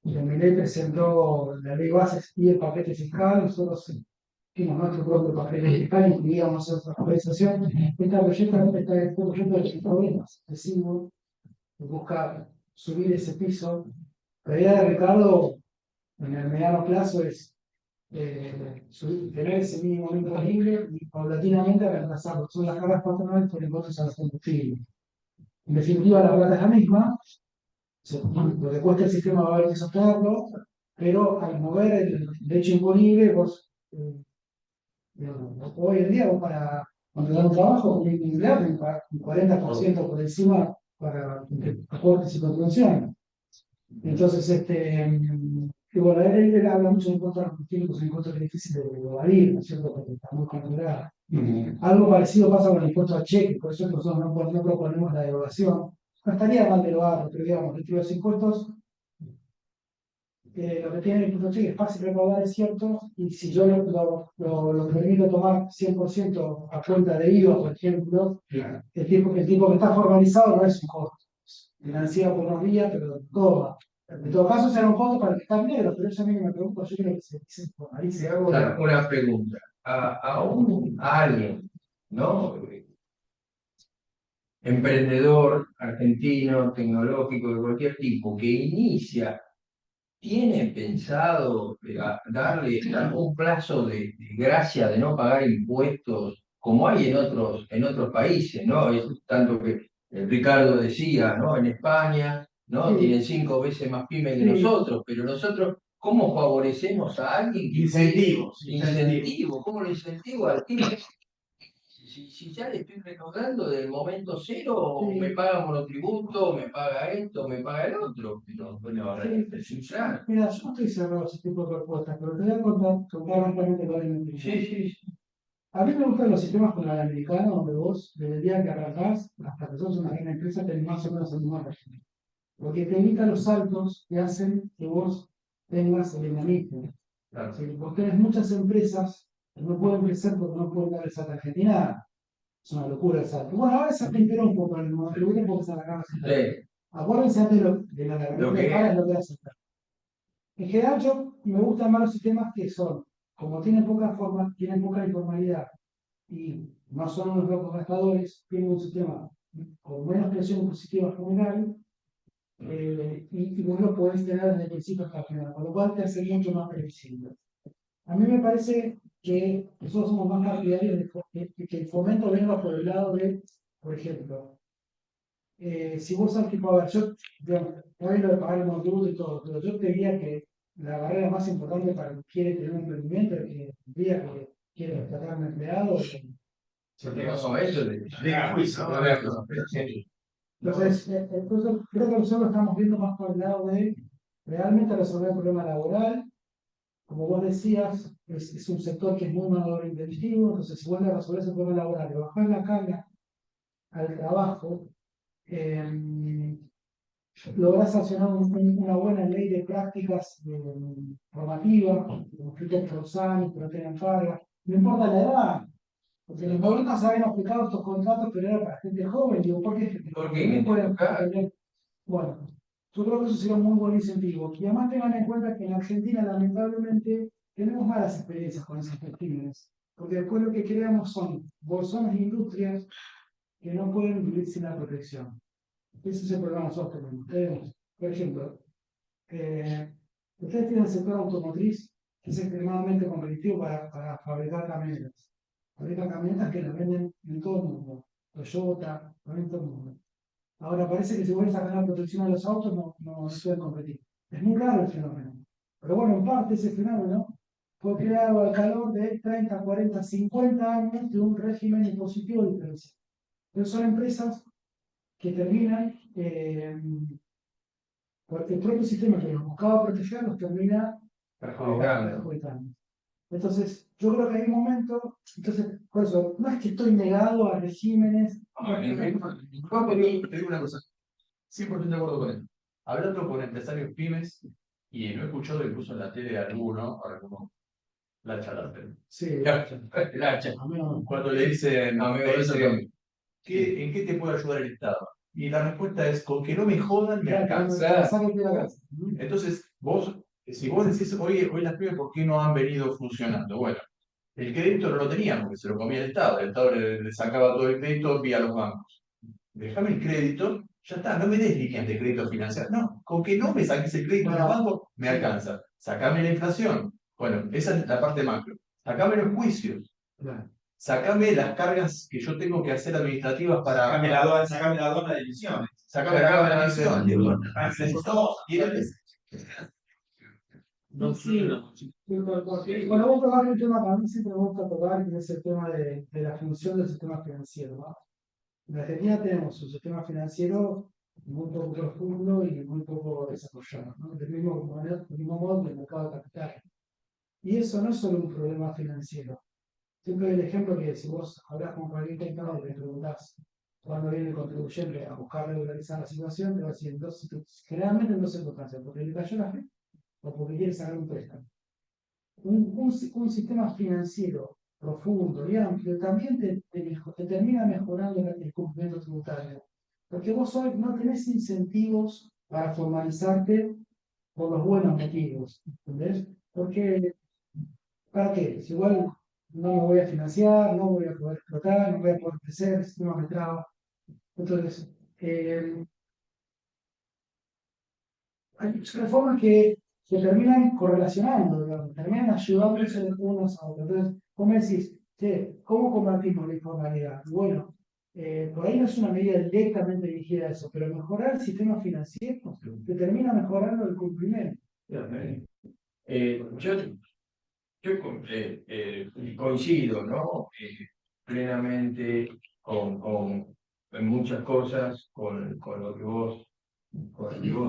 Milei presentó la ley bases y el paquete fiscal. Nosotros hicimos nuestro propio paquete fiscal, incluíamos esa actualización. Este proyecto de problemas, decimos, busca subir ese piso. La idea de Ricardo en el mediano plazo es tener ese mínimo no imponible y paulatinamente reemplazar lo que son las cargas patronales por impuestos a los combustibles. En definitiva, la plata es la misma, lo que cuesta el sistema va a haber que sostenerlo, pero al mover el derecho imponible, vos, hoy en día, vos para contratar un trabajo, tenés que ingresar un 40% por encima para aportes y contribuciones. Entonces, y bueno, él habla mucho de impuestos a los combustibles, un impuesto que es difícil de evadir, ¿no es cierto? Porque está muy controlado. Algo parecido pasa con el impuesto a cheque, por eso nosotros no proponemos la derogación. No estaría mal derogarlo, pero digamos, los impuestos, lo que tiene el impuesto a cheque es fácil de recaudar, es cierto, y si yo lo permito tomar 100% a cuenta de IVA, por ejemplo, el tipo que está formalizado no es un costo. Financiado por unos días, pero toma. En todo caso, será un costo para el que está en negro, pero eso a mí no me preocupa, yo creo que se formalice algo. Claro, una pregunta. A alguien, ¿no? emprendedor argentino, tecnológico, de cualquier tipo, que inicia, tiene pensado darle algún plazo de gracia de no pagar impuestos, como hay en otros países, ¿no? Es tanto que Ricardo decía, ¿no? En España, ¿no? Sí. Tienen 5 veces más pyme que Sí. nosotros, pero nosotros, ¿cómo favorecemos a alguien que Incentivos, incentivo? ¿Cómo lo incentivo al pyme? Si ya le estoy recaudando del momento cero, Sí. me paga monotributo, me paga esto, me paga el otro. No, bueno, claro. Mira, yo no estoy cerrado a ese tipo de propuestas, pero te voy a contar rápidamente cuál es mi opinión. Sí, sí, A mí me gustan los sistemas como el americano, donde vos, desde el día que arrancás, hasta que sos una gran empresa, tenés más o menos el mismo régimen. Porque te evita los saltos que hacen que vos tengas el dinamismo. claro. Si vos tenés muchas empresas que no pueden crecer porque no pueden dar el salto a Argentina, es una locura el salto. Bueno, ahora se pinteró un poco el monotributo porque se la acaba de Sí, Acuérdense antes de la lo de que paga es lo que hace. En general, yo me gustan más los sistemas que son, como tienen poca forma, tienen poca informalidad y no son unos locos gastadores, tienen un sistema con menos presión impositiva general y vos lo podés tener desde el principio hasta el final, con lo cual te hace mucho más previsible. A mí me parece que nosotros somos más partidarios de que el fomento venga por el lado de, por ejemplo, si vos sos tipo, a ver, yo, digamos, hoy lo de pagar el monotributo y todo, pero yo te diría que la barrera más importante para el que quiere tener un emprendimiento es que el día que quiere rescatar a un empleado. no, eso Llega a juicio, ¿no? Entonces, creo que nosotros estamos viendo más por el lado de realmente resolver el problema laboral. Como vos decías, es un sector que es muy mano de obra intensivo, entonces si vuelve a resolver ese problema laboral, de bajar la carga al trabajo, lograr sancionar una buena ley de prácticas normativas, como criterios por los años, que no tengan carga, no importa la edad, porque en los 90 se habían aplicado estos contratos, pero era para gente joven, digo, ¿por qué? Porque No pueden claro. tener. Bueno, yo creo que eso sería un muy buen incentivo. Y además tengan en cuenta que en Argentina, lamentablemente, tenemos malas experiencias con esas regímenes, porque después lo que creamos son bolsones de industrias que no pueden vivir sin la protección. Ese es el problema que nosotros tenemos. Por ejemplo, ustedes tienen el sector automotriz, que es extremadamente competitivo para fabricar camionetas. Fabrican camionetas que las venden en todo el mundo. Toyota, en todo el mundo. Ahora parece que si vuelven a sacar la protección a los autos no pueden competir. Es muy raro el fenómeno. Pero bueno, en parte ese fenómeno fue creado al calor de 30, 40, 50 años de un régimen impositivo diferencial. Pero son empresas que terminan, porque el propio sistema que nos buscaba proteger los termina perjudicando. Entonces, yo creo que hay un momento, entonces, por eso, no es que estoy negado a regímenes. Te digo una cosa, 100% de acuerdo con él. Hablando con empresarios pymes, y no he escuchado incluso en la tele de alguno, ahora como la charla, Sí, cuando le dicen, ¿en qué te puede ayudar el Estado? Y la respuesta es, con que no me jodan, me alcanza. Entonces, si vos decís, hoy las pymes, ¿por qué no han venido funcionando? Bueno, el crédito no lo tenían porque se lo comía el Estado le sacaba todo el crédito vía los bancos. Déjame el crédito, ya está, no me des líneas de crédito financiero. No, con que no me saques el crédito en los bancos, me alcanza. Sacame la inflación. Bueno, esa es la parte macro. Sacame los juicios. Sacame las cargas que yo tengo que hacer administrativas para. Sacame la aduana de emisiones. Sacame la aduana de emisiones. No, sí. Bueno, vos tocar un tema que a mí siempre me gusta tocar, que es el tema de la función del sistema financiero, ¿no? En Argentina tenemos un sistema financiero muy poco profundo y muy poco desarrollado, ¿no? Del mismo modo que el mercado de capital. Y eso no es solo un problema financiero. Siempre hay el ejemplo que si vos hablas con cualquier contador y le preguntás cuándo viene el contribuyente a buscar regularizar la situación, te va a decir generalmente en dos circunstancias, porque le cayó la fe o porque quiere sacar un préstamo. Un sistema financiero profundo y amplio también te termina mejorando el cumplimiento tributario. Porque vos hoy no tenés incentivos para formalizarte por los buenos motivos. ¿Entendés? Porque, ¿para qué? Si igual no me voy a financiar, no voy a poder explotar, no voy a poder crecer, el sistema me traba. Entonces, hay reformas que terminan correlacionando, digamos, terminan ayudándose unos a otros. Entonces, ¿cómo decís? Che, ¿cómo combatimos la informalidad? Bueno, por ahí no es una medida directamente dirigida a eso, pero mejorar el sistema financiero te termina mejorando el cumplimiento. Yo coincido, ¿no? Plenamente en muchas cosas con lo que vos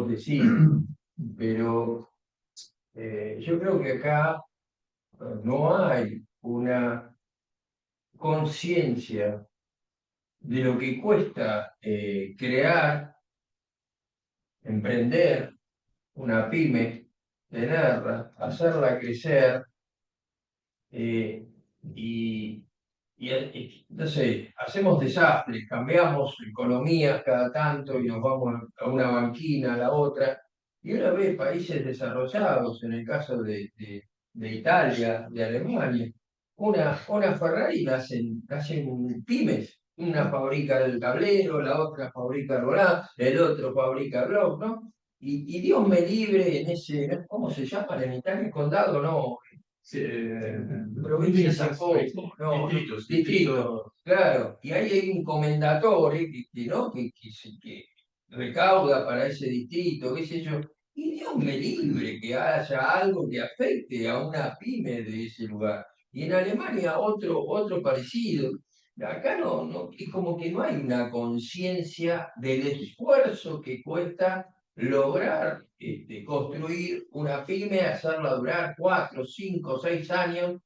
decís, pero yo creo que acá no hay una conciencia de lo que cuesta crear, emprender una pyme, tenerla, hacerla crecer y no sé, hacemos desastres, cambiamos economías cada tanto y nos vamos a una banquina, a la otra, y una vez países desarrollados, en el caso de Italia, de Alemania, una Ferrari la hacen pymes, una fabrica el tablero, la otra fabrica el volante, el otro fabrica el blog, ¿no? Y Dios me libre en ese, ¿no? ¿Cómo se llama en Italia? Condado, no, provincias tampoco, no, distritos, claro, y ahí hay un comendatore ¿no? que recauda para ese distrito, qué sé yo, y Dios me libre que haya algo que afecte a una pyme de ese lugar. Y en Alemania otro parecido. Acá no, es como que no hay una conciencia del esfuerzo que cuesta lograr construir una pyme, hacerla durar 4, 5, 6 años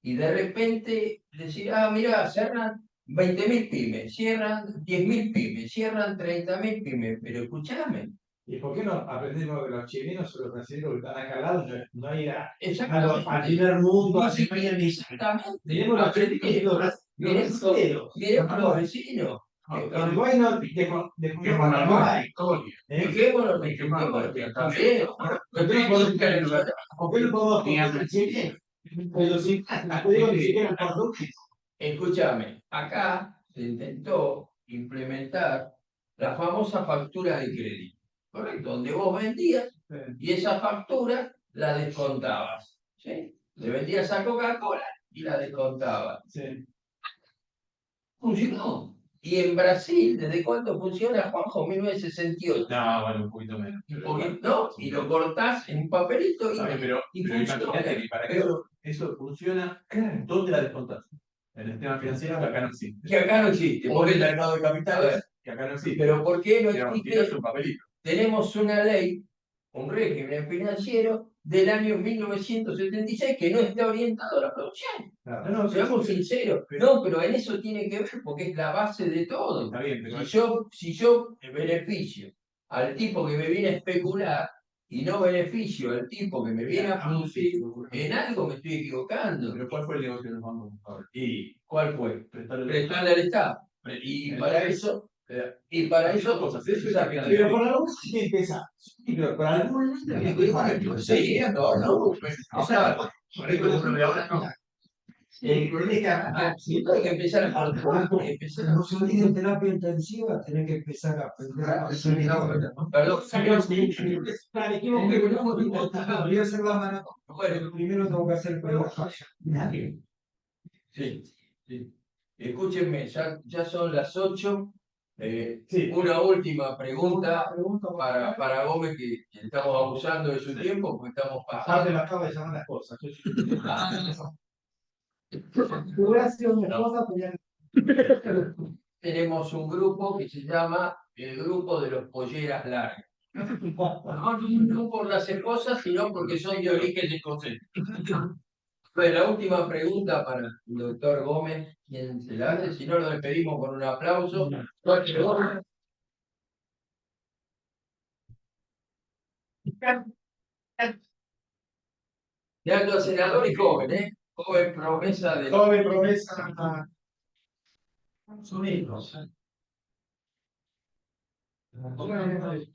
y de repente decir, ah, mira, cierran 20.000 pymes, cierran 10.000 pymes, cierran 30.000 pymes, pero escúchame. ¿Y por qué no aprendemos de los chilenos o los brasileños que están acá al lado? No ir al Exactamente. primer mundo, a Exactamente. tenemos los chilenos, los brasileños. Miremos los vecinos. Uruguay no, de Paraguay. Dejémonos también. ¿Por qué no podemos copiar Chile? Pero si, te digo, ni siquiera el portugués. Escúchame, acá se intentó implementar la famosa factura de crédito, ¿correcto? Donde vos vendías y esa factura la descontabas, ¿sí? Le vendías a Coca-Cola y la descontabas. Sí. Funcionó. Y en Brasil, ¿desde cuándo funciona, Juanjo? 1968. No, bueno, un poquito menos. ¿No? Y lo cortás en un papelito y Pero funciona. imagínate que para que eso funciona, ¿dónde la descontás? En el sistema financiero que acá no existe. Que acá no existe. Porque el mercado de capitales que acá no existe. Pero ¿por qué no Pero existe? es un papelito. Tenemos una ley, un régimen financiero del año 1976 que no está orientado a la producción. Claro. Seamos sinceros. No, pero en eso tiene que ver porque es la base de todo. Está bien, pero Si yo beneficio al tipo que me viene a especular y no beneficio al tipo que me viene a producir, en algo me estoy equivocando. pero ¿cuál fue el negocio de los bancos? ¿Y cuál fue? Prestarle Prestarle al Estado. Y para eso, cosas. Pero por algún lado sí que empieza. Sí, pero por algún lado. Sí, no. O sea, El problema es que acá, si hay que empezar a no se olvide en terapia intensiva, tenés que empezar a aprender a Perdón, voy a hacer la maratón. bueno, Primero tengo que hacer pruebas. sí. Escúchenme, ya son las 8. Sí. Una última pregunta para Gómez, que estamos abusando de su tiempo, porque estamos Aparte pasando. me acabo de llamar las cosas. Si hubiera sido mi esposa, tenía Tenemos un grupo que se llama el grupo de los polleras largas. No por las esposas, sino porque son de origen escocés. Pues la última pregunta para el doctor Gómez, quien se la hace, si no lo despedimos con un aplauso. Doctor Gómez. De alto senador y joven, ¿eh? Joven promesa de... Joven promesa. Son hijos.